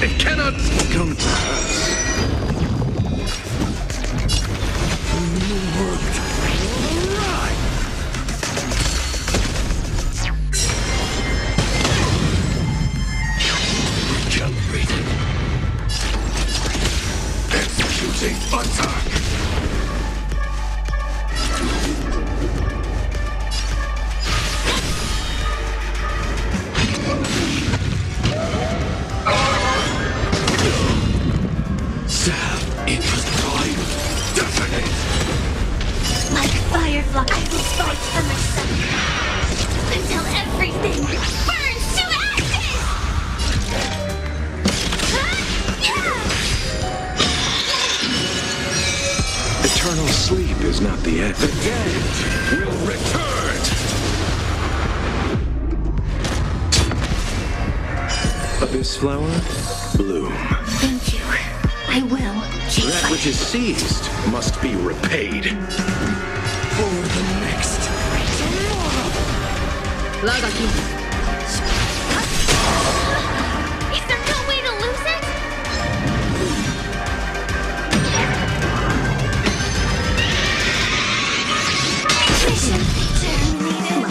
It cannot come to pass. Recalibrated. Executing attack. Firefly, I will fight for myself until everything burns to ashes! Eternal sleep is not the end. The dead will return. Abyss flower, bloom. Thank you. I will. That which is seized must be repaid. For the next. Is there no way to lose it? Mission terminated.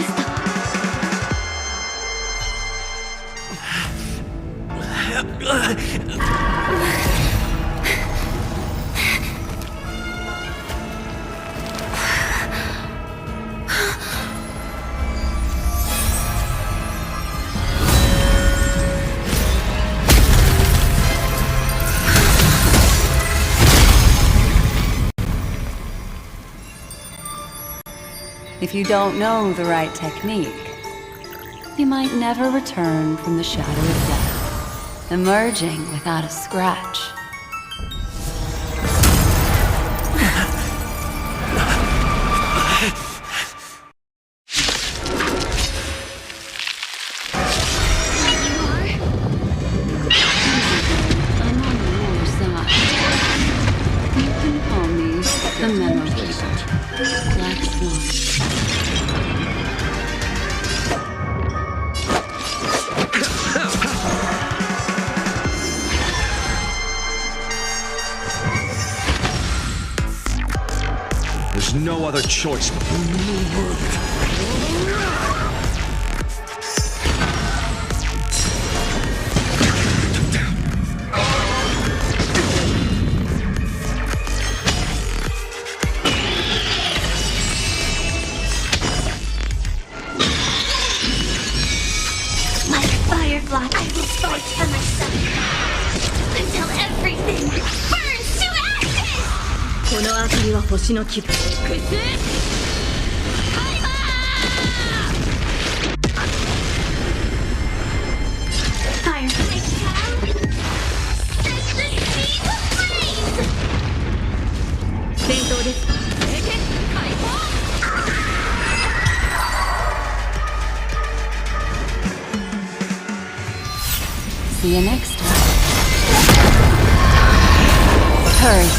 if you don't know the right technique, you might never return from the shadow of death, emerging without a scratch. The memo keeper. Black Swan. There's no other choice. Firefly, I will fight for myself until everything burns to ashes! この明かりは星の気分。Firefly shall set the sea ablaze! 戦闘です。解放！ See you next time. Hurry.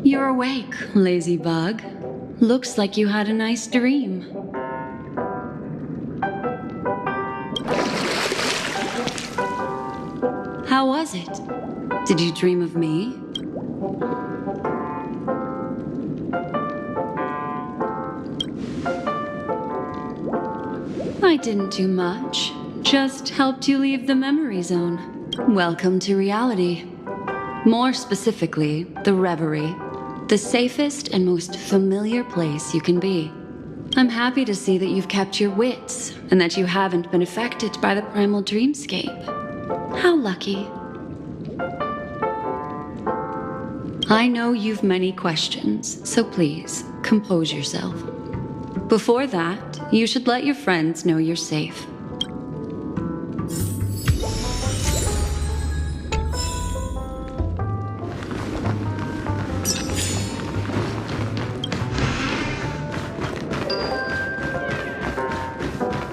You're awake, lazy bug. Looks like you had a nice dream. How was it? Did you dream of me? I didn't do much. Just helped you leave the memory zone. Welcome to reality. More specifically, the Reverie. The safest and most familiar place you can be. I'm happy to see that you've kept your wits, and that you haven't been affected by the primal dreamscape. How lucky. I know you've many questions, so please, compose yourself. Before that, you should let your friends know you're safe.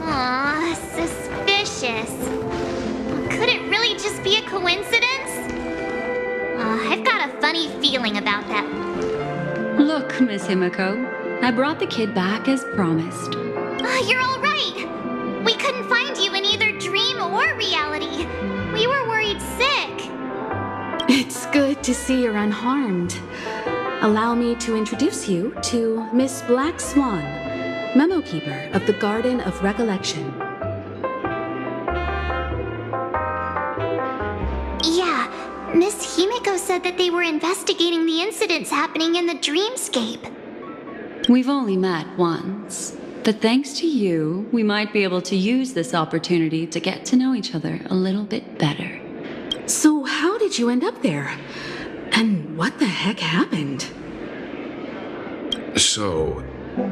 Aw, suspicious. Could it really just be a coincidence? I've got a funny feeling about that. Look, Miss Himiko, I brought the kid back as promised. You're all right. We couldn't find you in either dream or reality. We were worried sick. It's good to see you're unharmed. Allow me to introduce you to Miss Black Swan, Memo Keeper of the Garden of Recollection. Yeah, Miss Himiko said that they were investigating the incidents happening in the dreamscape. We've only met once, but thanks to you, we might be able to use this opportunity to get to know each other a little bit better. So how did you end up there? And what the heck happened? So,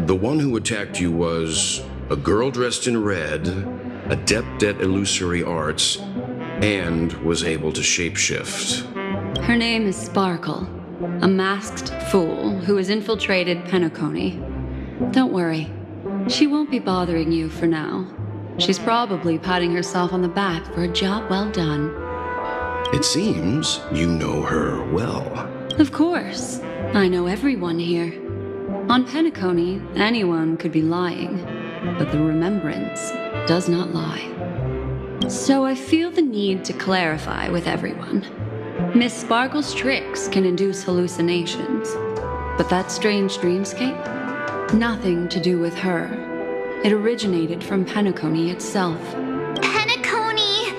the one who attacked you was a girl dressed in red, adept at illusory arts, and was able to shapeshift. Her name is Sparkle, a masked fool who has infiltrated Penacony. Don't worry, she won't be bothering you for now. She's probably patting herself on the back for a job well done. It seems you know her well. Of course, I know everyone here. On Penacony, anyone could be lying, but the remembrance does not lie. So I feel the need to clarify with everyone. Miss Sparkle's tricks can induce hallucinations, but that strange dreamscape? Nothing to do with her. It originated from Penacony itself. Penacony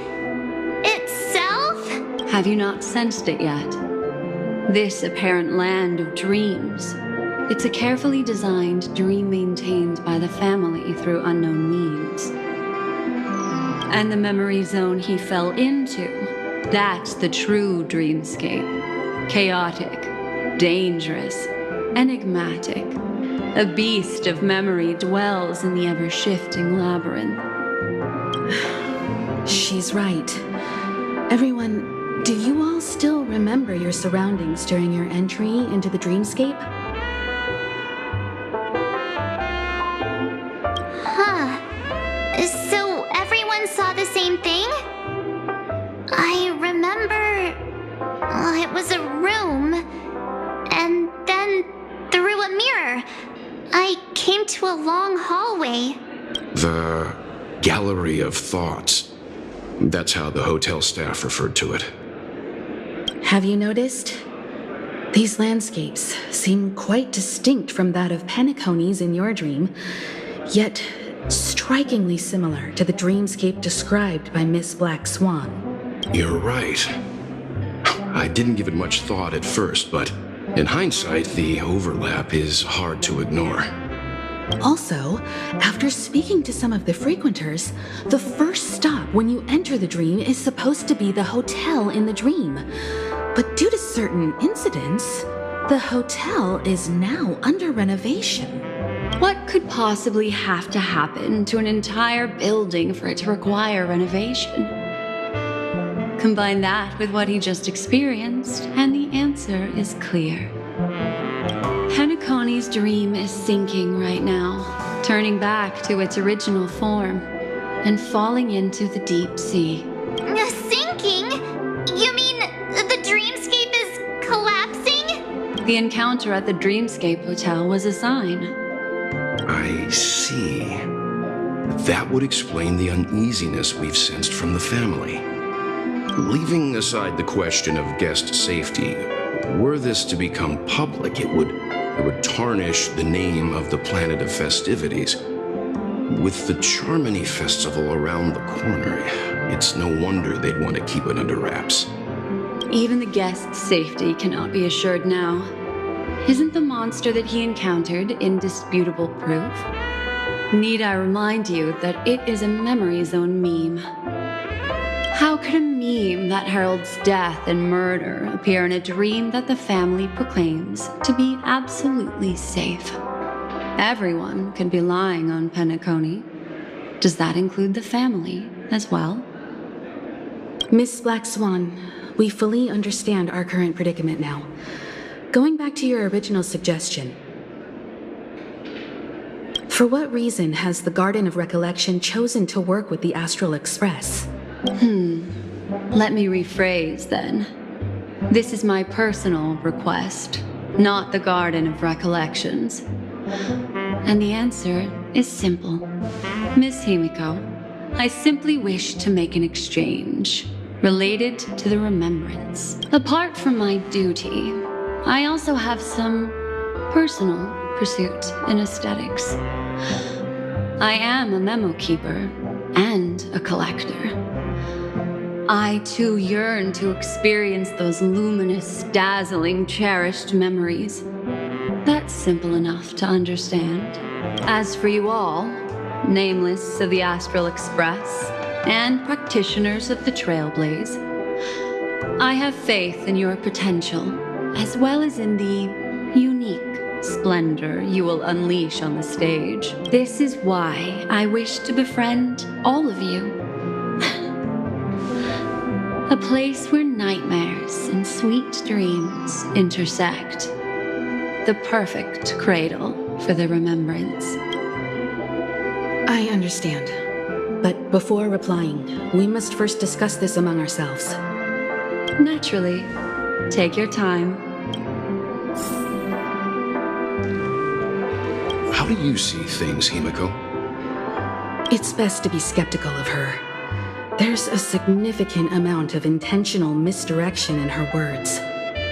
itself? Have you not sensed it yet? This apparent land of dreams. It's a carefully designed dream maintained by the family through unknown means. And the memory zone he fell into, that's the true dreamscape. Chaotic, dangerous, enigmatic. A beast of memory dwells in the ever-shifting labyrinth. She's right. Everyone, do you all still remember your surroundings during your entry into the dreamscape? Huh. So everyone saw the same thing? I remember... it was a room. And then through a mirror, I came to a long hallway. The Gallery of Thoughts. That's how the hotel staff referred to it. Have you noticed? These landscapes seem quite distinct from that of Penacony's in your dream, yet strikingly similar to the dreamscape described by Miss Black Swan. You're right. I didn't give it much thought at first, but in hindsight, the overlap is hard to ignore. Also, after speaking to some of the frequenters, the first stop when you enter the dream is supposed to be the hotel in the dream. But due to certain incidents, the hotel is now under renovation. What could possibly have to happen to an entire building for it to require renovation? Combine that with what he just experienced, and the answer is clear. Penacony's dream is sinking right now, turning back to its original form, and falling into the deep sea. Sinking? You mean the dreamscape is collapsing? The encounter at the Dreamscape Hotel was a sign. I see. That would explain the uneasiness we've sensed from the family. Leaving aside the question of guest safety, were this to become public, it would tarnish the name of the planet of festivities. With the Charmony Festival around the corner, it's no wonder they'd want to keep it under wraps. Even the guest's safety cannot be assured now. Isn't the monster that he encountered indisputable proof? Need I remind you that it is a memory zone meme? How could a meme that heralds death and murder appear in a dream that the family proclaims to be absolutely safe? Everyone could be lying on Penacony. Does that include the family as well? Miss Black Swan, we fully understand our current predicament now. Going back to your original suggestion, for what reason has the Garden of Recollection chosen to work with the Astral Express? Let me rephrase then. This is my personal request, not the Garden of Recollections. And the answer is simple. Miss Himiko, I simply wish to make an exchange related to the remembrance. Apart from my duty, I also have some personal pursuit in aesthetics. I am a memo keeper and a collector. I too yearn to experience those luminous, dazzling, cherished memories. That's simple enough to understand. As for you all, nameless of the Astral Express and practitioners of the Trailblaze, I have faith in your potential, as well as in the unique splendor you will unleash on the stage. This is why I wish to befriend all of you. A place where nightmares and sweet dreams intersect. The perfect cradle for the remembrance. I understand. But before replying, we must first discuss this among ourselves. Naturally. Take your time. How do you see things, Himiko? It's best to be skeptical of her. There's a significant amount of intentional misdirection in her words.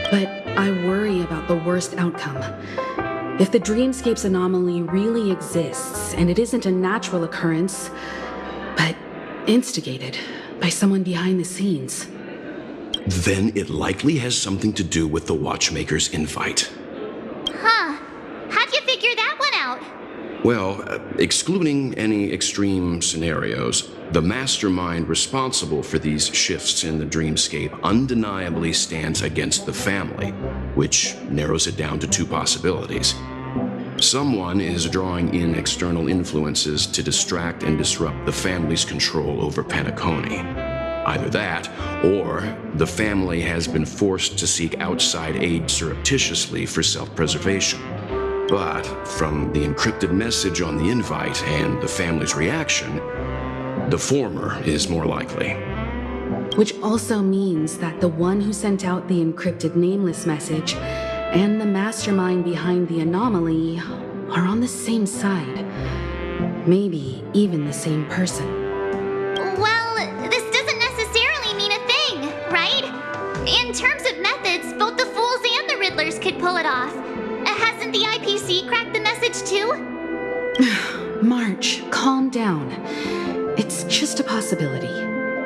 But I worry about the worst outcome. If the dreamscape's anomaly really exists, and it isn't a natural occurrence, but instigated by someone behind the scenes, then it likely has something to do with the Watchmaker's invite. Huh. How'd you figure that one out? Well, excluding any extreme scenarios, the mastermind responsible for these shifts in the dreamscape undeniably stands against the family, which narrows it down to two possibilities. Someone is drawing in external influences to distract and disrupt the family's control over Penacony. Either that, or the family has been forced to seek outside aid surreptitiously for self-preservation. But from the encrypted message on the invite and the family's reaction, the former is more likely. Which also means that the one who sent out the encrypted nameless message and the mastermind behind the anomaly are on the same side. Maybe even the same person. Well, this doesn't necessarily mean a thing, right? In terms of methods, both the Fools and the Riddlers could pull it off. Hasn't the IPC cracked the message too? March, calm down. It's just a possibility.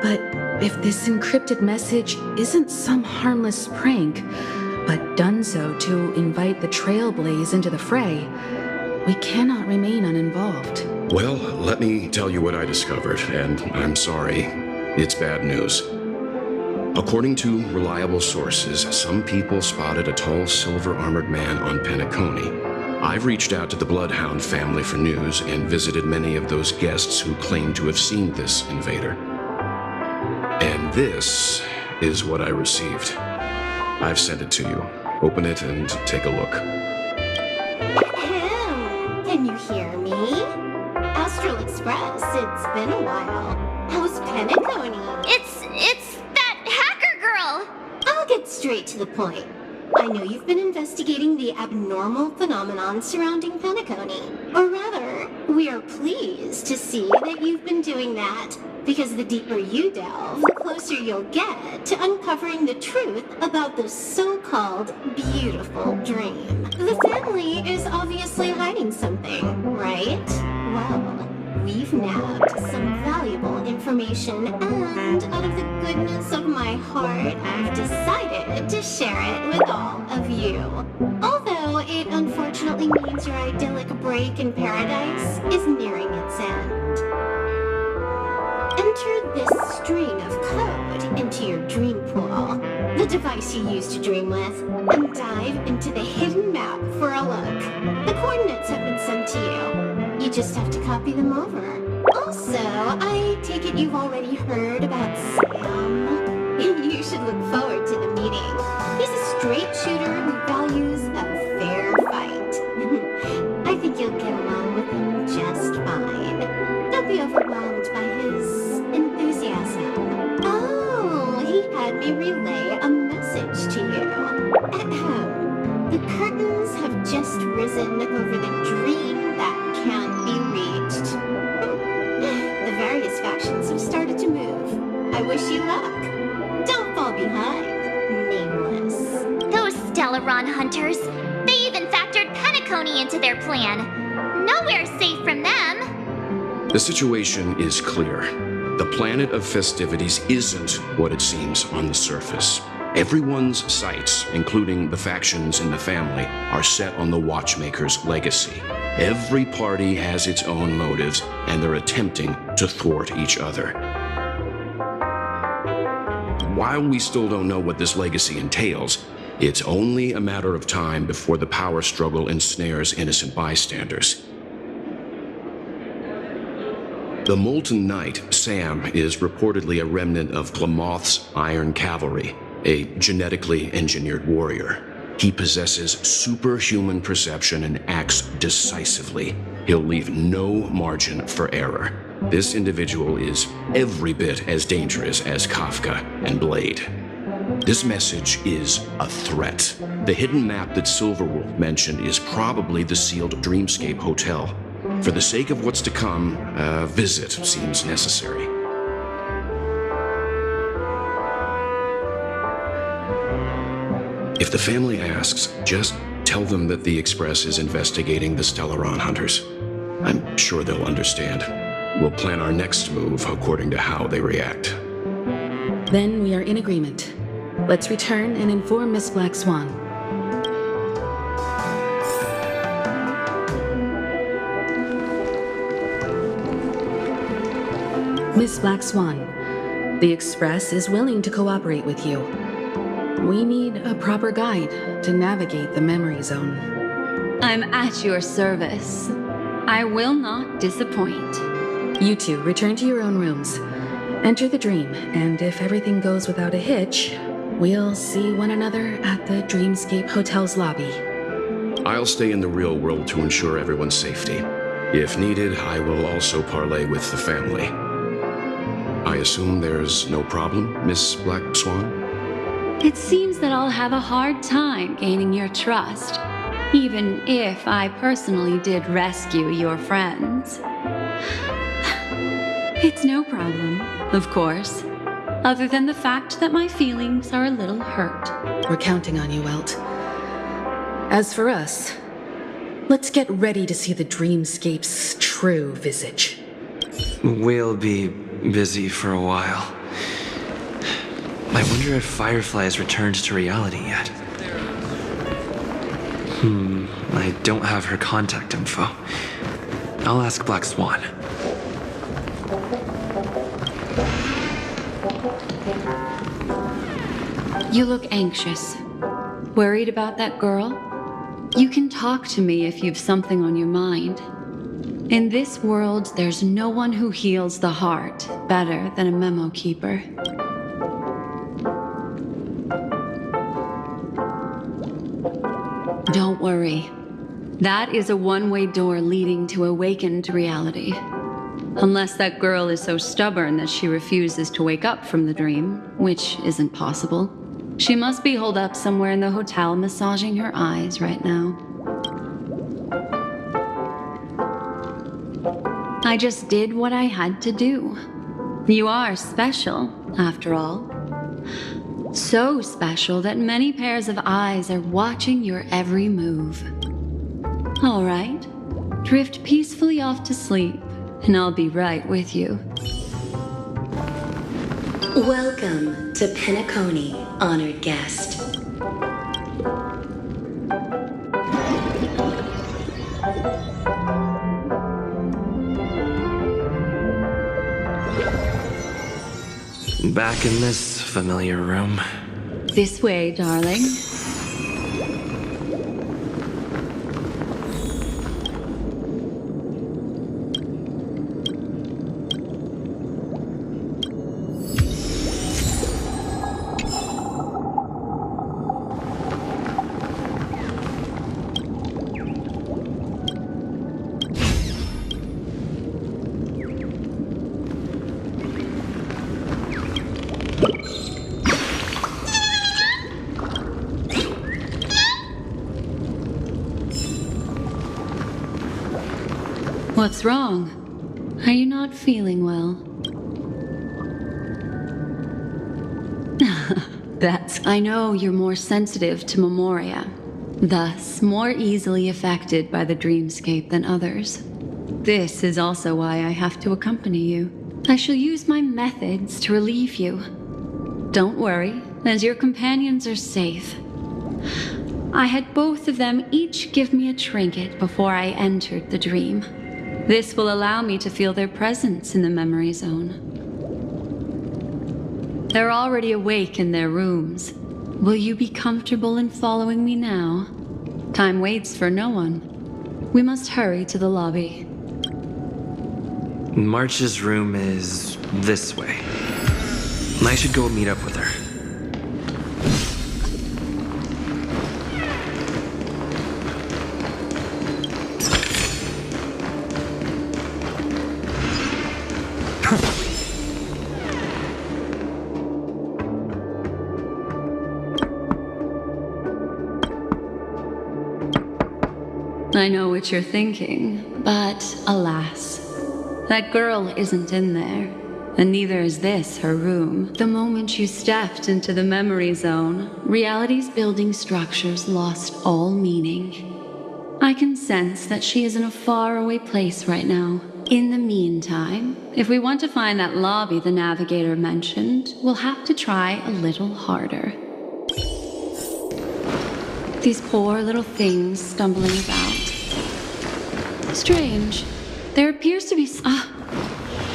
But if this encrypted message isn't some harmless prank, but done so to invite the Trailblaze into the fray, we cannot remain uninvolved. Well, let me tell you what I discovered, and I'm sorry, it's bad news. According to reliable sources, some people spotted a tall silver-armored man on Penacony. I've reached out to the Bloodhound family for news and visited many of those guests who claim to have seen this invader. And this is what I received. I've sent it to you. Open it and take a look. Ahem. Can you hear me? Astral Express, it's been a while. How's Penacony? It's that hacker girl! I'll get straight to the point. I know you've been investigating the abnormal phenomenon surrounding Penacony. Or rather, we are pleased to see that you've been doing that, because the deeper you delve, the closer you'll get to uncovering the truth about the so-called beautiful dream. The family is obviously hiding something, right? Well, we've nabbed some valuable information, and out of the goodness of my heart, I've decided to share it with all of you. Although it unfortunately means your idyllic break in paradise is nearing its end. Enter this string of code into your dream pool, the device you use to dream with, and dive into the hidden map for a look. The coordinates have been sent to you. You just have to copy them over. Also, I take it you've already heard about Sam. You should look forward to the meeting. He's a straight shooter who values a fair fight. I think you'll get along with him just fine. Don't be overwhelmed by his enthusiasm. Oh, he had me relay a message to you. Ahem. The curtains have just risen over the dream that can't be reached. The various factions have started to move. I wish you luck. Don't fall behind, Nameless. Those Stellaron hunters. They even factored Penacony into their plan. Nowhere's safe from them. The situation is clear. The planet of festivities isn't what it seems on the surface. Everyone's sights, including the factions in the family, are set on the Watchmaker's legacy. Every party has its own motives, and they're attempting to thwart each other. While we still don't know what this legacy entails, it's only a matter of time before the power struggle ensnares innocent bystanders. The Molten Knight, Sam, is reportedly a remnant of Glamoth's Iron Cavalry, a genetically engineered warrior. He possesses superhuman perception and acts decisively. He'll leave no margin for error. This individual is every bit as dangerous as Kafka and Blade. This message is a threat. The hidden map that Silverwolf mentioned is probably the sealed Dreamscape Hotel. For the sake of what's to come, a visit seems necessary. If the family asks, just tell them that the Express is investigating the Stellaron hunters. I'm sure they'll understand. We'll plan our next move according to how they react. Then we are in agreement. Let's return and inform Miss Black Swan. Miss Black Swan, the Express is willing to cooperate with you. We need a proper guide to navigate the memory zone. I'm at your service. I will not disappoint. You two return to your own rooms. Enter the dream, and if everything goes without a hitch, we'll see one another at the Dreamscape Hotel's lobby. I'll stay in the real world to ensure everyone's safety. If needed, I will also parley with the family. I assume there's no problem, Miss Black Swan? It seems that I'll have a hard time gaining your trust, even if I personally did rescue your friends. It's no problem, of course, other than the fact that my feelings are a little hurt. We're counting on you, Welt. As for us, let's get ready to see the Dreamscape's true visage. We'll be busy for a while. I wonder if Firefly has returned to reality yet. I don't have her contact info. I'll ask Black Swan. You look anxious. Worried about that girl? You can talk to me if you've something on your mind. In this world, there's no one who heals the heart better than a memo keeper. Don't worry. That is a one-way door leading to awakened reality. Unless that girl is so stubborn that she refuses to wake up from the dream, which isn't possible. She must be holed up somewhere in the hotel massaging her eyes right now. I just did what I had to do. You are special, after all. So special that many pairs of eyes are watching your every move. All right, drift peacefully off to sleep, and I'll be right with you. Welcome to Penacony, honored guest. Back in this familiar room. This way, darling. What's wrong? Are you not feeling well? I know you're more sensitive to Memoria, thus more easily affected by the dreamscape than others. This is also why I have to accompany you. I shall use my methods to relieve you. Don't worry, as your companions are safe. I had both of them each give me a trinket before I entered the dream. This will allow me to feel their presence in the memory zone. They're already awake in their rooms. Will you be comfortable in following me now? Time waits for no one. We must hurry to the lobby. March's room is this way. I should go meet up with her. I know what you're thinking, but alas, that girl isn't in there, and neither is this her room. The moment you stepped into the memory zone, reality's building structures lost all meaning. I can sense that she is in a faraway place right now. In the meantime, if we want to find that lobby the navigator mentioned, we'll have to try a little harder. These poor little things stumbling about. Strange. There appears to be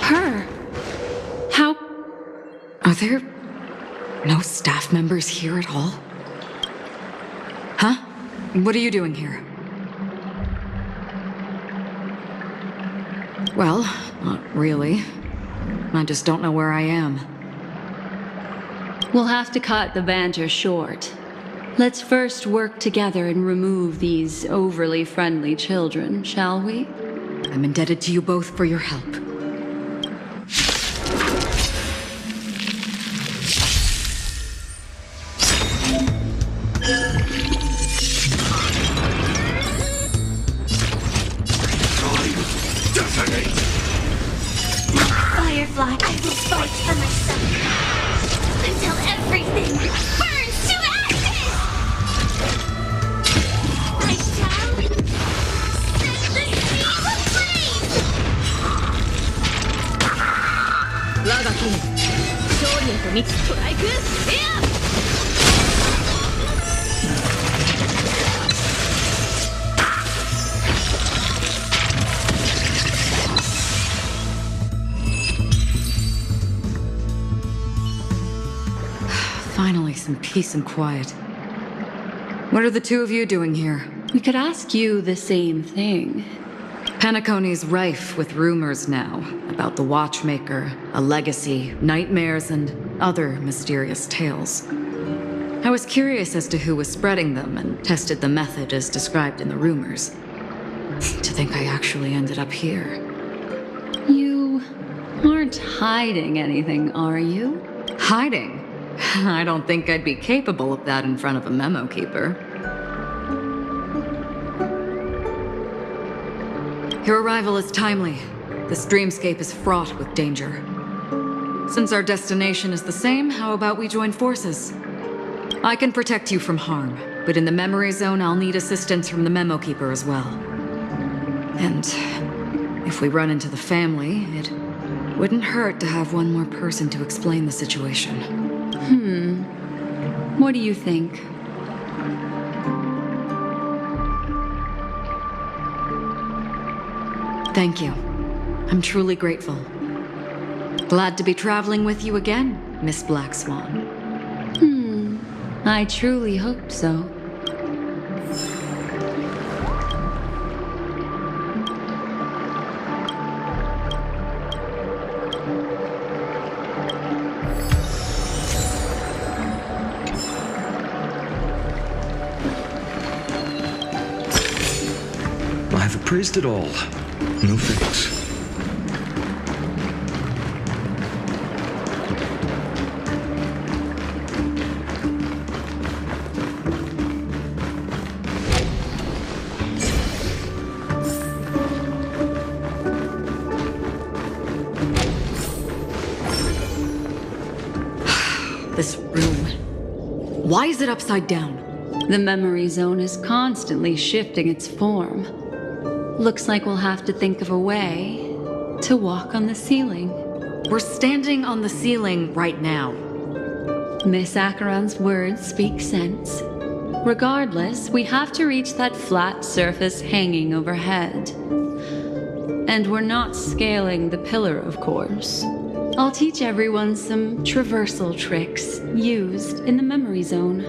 her. Are there no staff members here at all? Huh? What are you doing here? Well, not really. I just don't know where I am. We'll have to cut the banter short. Let's first work together and remove these overly friendly children, shall we? I'm indebted to you both for your help. Firefly, I will fight for myself until everything burns to ashes! I shall set the sea ablaze! 我が君、勝利へと導くストライク、Finally, some peace and quiet. What are the two of you doing here? We could ask you the same thing. Penacony's rife with rumors now about the Watchmaker, a legacy, nightmares, and other mysterious tales. I was curious as to who was spreading them and tested the method as described in the rumors. To think I actually ended up here. You aren't hiding anything, are you? Hiding? I don't think I'd be capable of that in front of a memo keeper. Your arrival is timely. This dreamscape is fraught with danger. Since our destination is the same, how about we join forces? I can protect you from harm, but in the memory zone, I'll need assistance from the memo keeper as well. And if we run into the family, it wouldn't hurt to have one more person to explain the situation. What do you think? Thank you. I'm truly grateful. Glad to be traveling with you again, Miss Black Swan. I truly hope so. I've appraised it all. No thanks. This room. Why is it upside down? The memory zone is constantly shifting its form. Looks like we'll have to think of a way to walk on the ceiling. We're standing on the ceiling right now. Miss Acheron's words speak sense. Regardless, we have to reach that flat surface hanging overhead. And we're not scaling the pillar, of course. I'll teach everyone some traversal tricks used in the memory zone.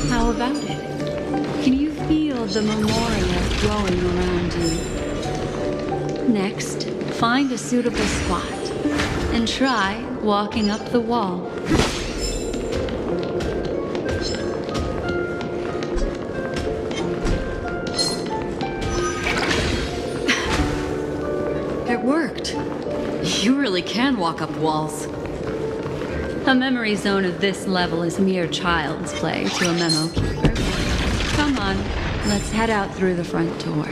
How about it? Can you feel the memoria growing around you? Next, find a suitable spot and try walking up the wall. It worked. You really can walk up walls. A memory zone of this level is mere child's play to a memo keeper. Come on, let's head out through the front door.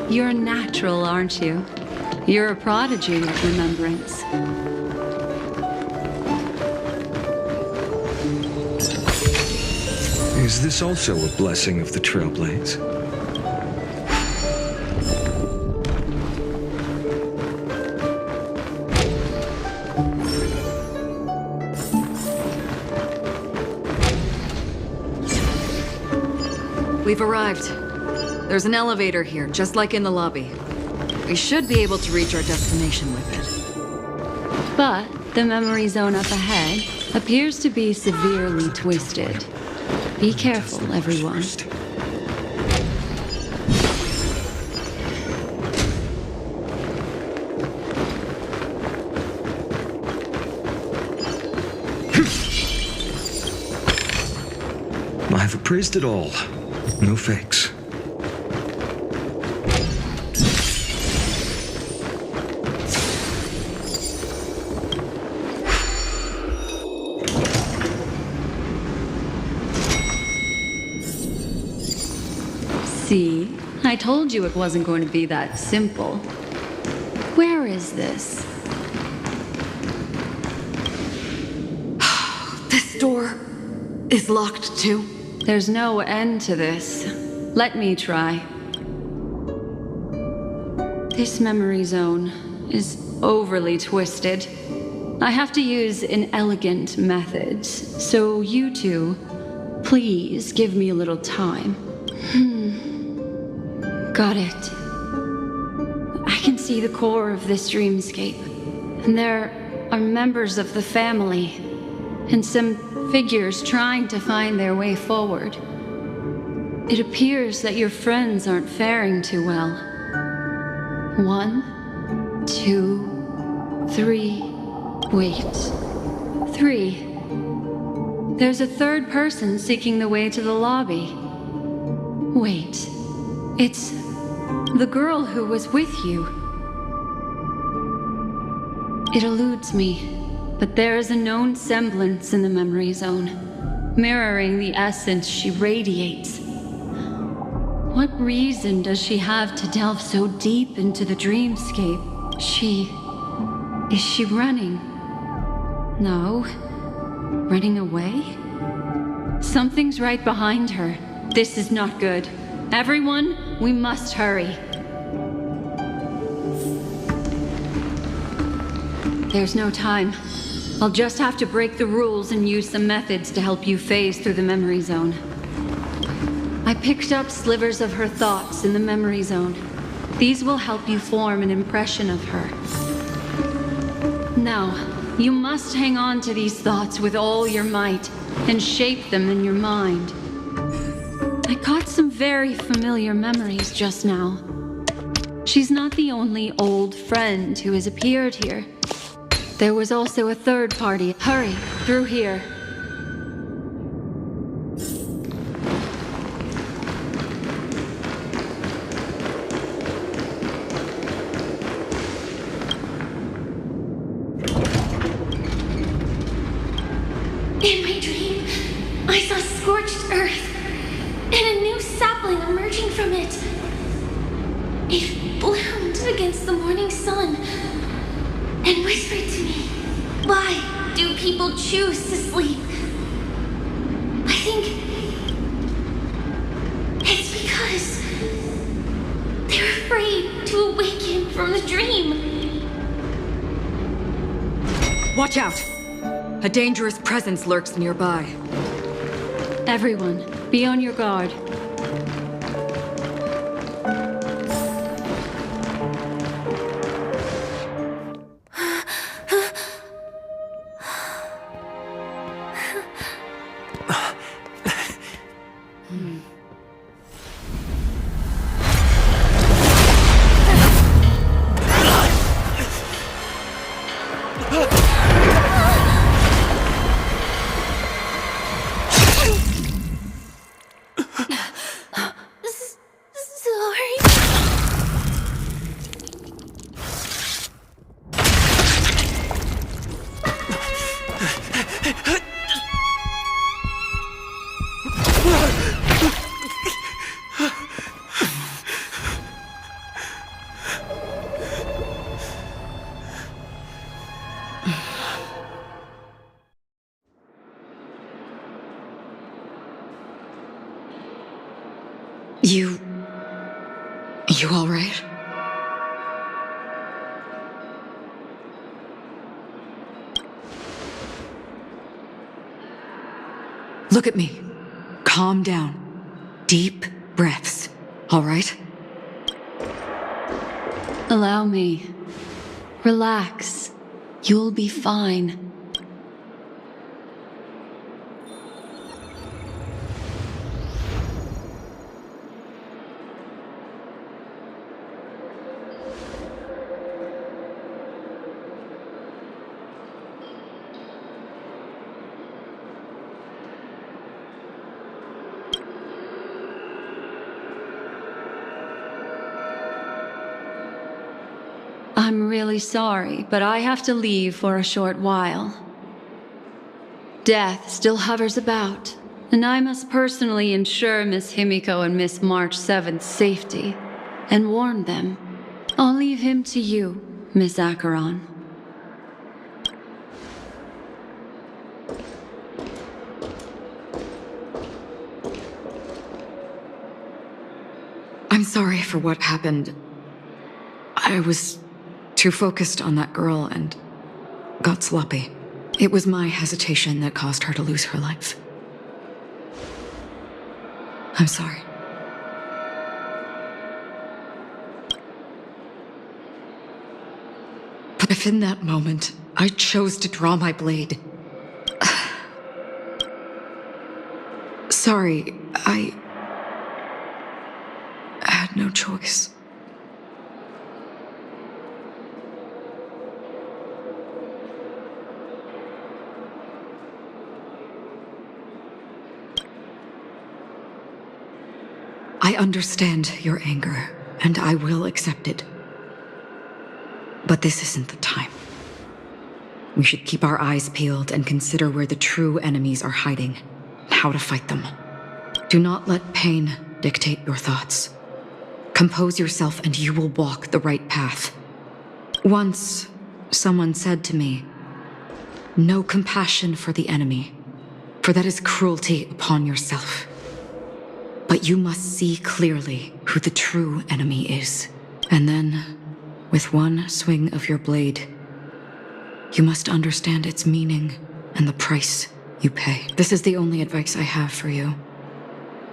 You're a natural, aren't you? You're a prodigy of remembrance. Is this also a blessing of the Trailblaze? We've arrived. There's an elevator here, just like in the lobby. We should be able to reach our destination with it. But the memory zone up ahead appears to be severely twisted. Be careful, everyone. I've appraised it all. No fakes. See? I told you it wasn't going to be that simple. Where is this? This door is locked too. There's no end to this. Let me try. This memory zone is overly twisted. I have to use inelegant methods, so you two, please give me a little time. Got it. I can see the core of this dreamscape, and there are members of the family, and some figures trying to find their way forward. It appears that your friends aren't faring too well. 1, 2, 3. Wait. 3. There's a third person seeking the way to the lobby. Wait. It's the girl who was with you. It eludes me. But there is a known semblance in the memory zone, mirroring the essence she radiates. What reason does she have to delve so deep into the dreamscape? Is she running? No. Running away? Something's right behind her. This is not good. Everyone, we must hurry. There's no time. I'll just have to break the rules and use some methods to help you phase through the memory zone. I picked up slivers of her thoughts in the memory zone. These will help you form an impression of her. Now, you must hang on to these thoughts with all your might and shape them in your mind. I caught some very familiar memories just now. She's not the only old friend who has appeared here. There was also a third party. Hurry, through here. In my dream, I saw scorched earth and a new sapling emerging from it. It bloomed against the morning sun and whispered to me, "Why do people choose to sleep?" I think it's because they're afraid to awaken from the dream. Watch out! A dangerous presence lurks nearby. Everyone, be on your guard. You all right? Look at me. Calm down. Deep breaths, all right? Allow me. Relax. You'll be fine. I'm really sorry, but I have to leave for a short while. Death still hovers about, and I must personally ensure Miss Himiko and Miss March 7th's safety, and warn them. I'll leave him to you, Miss Acheron. I'm sorry for what happened. I was too focused on that girl and got sloppy. It was my hesitation that caused her to lose her life. I'm sorry. But if in that moment I chose to draw my blade... Sorry, I had no choice. I understand your anger, and I will accept it. But this isn't the time. We should keep our eyes peeled and consider where the true enemies are hiding, and how to fight them. Do not let pain dictate your thoughts. Compose yourself and you will walk the right path. Once, someone said to me, "No compassion for the enemy, for that is cruelty upon yourself. But you must see clearly who the true enemy is. And then, with one swing of your blade, you must understand its meaning and the price you pay." This is the only advice I have for you,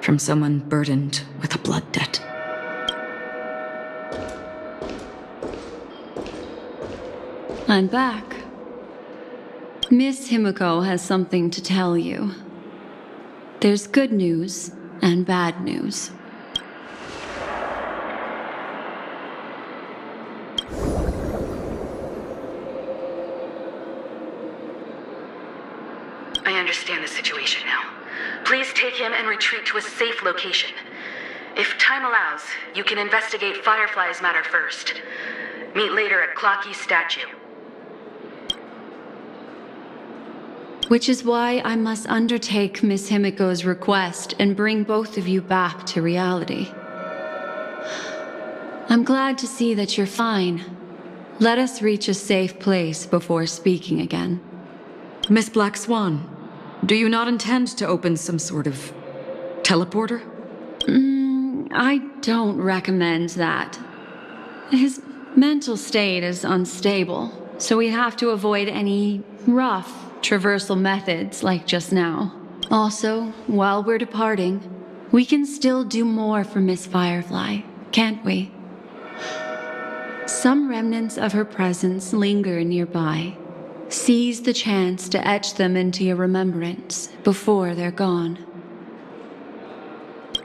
from someone burdened with a blood debt. I'm back. Miss Himiko has something to tell you. There's good news and bad news. I understand the situation now. Please take him and retreat to a safe location. If time allows, you can investigate Firefly's matter first. Meet later at Clocky's statue. Which is why I must undertake Miss Himiko's request and bring both of you back to reality. I'm glad to see that you're fine. Let us reach a safe place before speaking again. Miss Black Swan, do you not intend to open some sort of teleporter? I don't recommend that. His mental state is unstable, so we have to avoid any rough traversal methods like just now. Also, while we're departing, we can still do more for Miss Firefly, can't we? Some remnants of her presence linger nearby. Seize the chance to etch them into your remembrance before they're gone.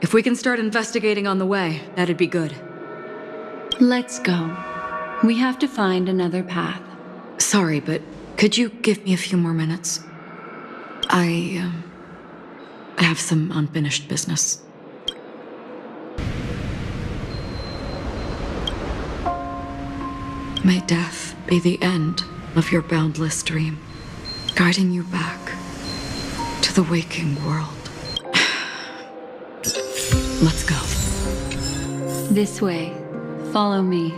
If we can start investigating on the way, that'd be good. Let's go. We have to find another path. Sorry, but could you give me a few more minutes? I have some unfinished business. May death be the end of your boundless dream, guiding you back to the waking world. Let's go. This way. Follow me.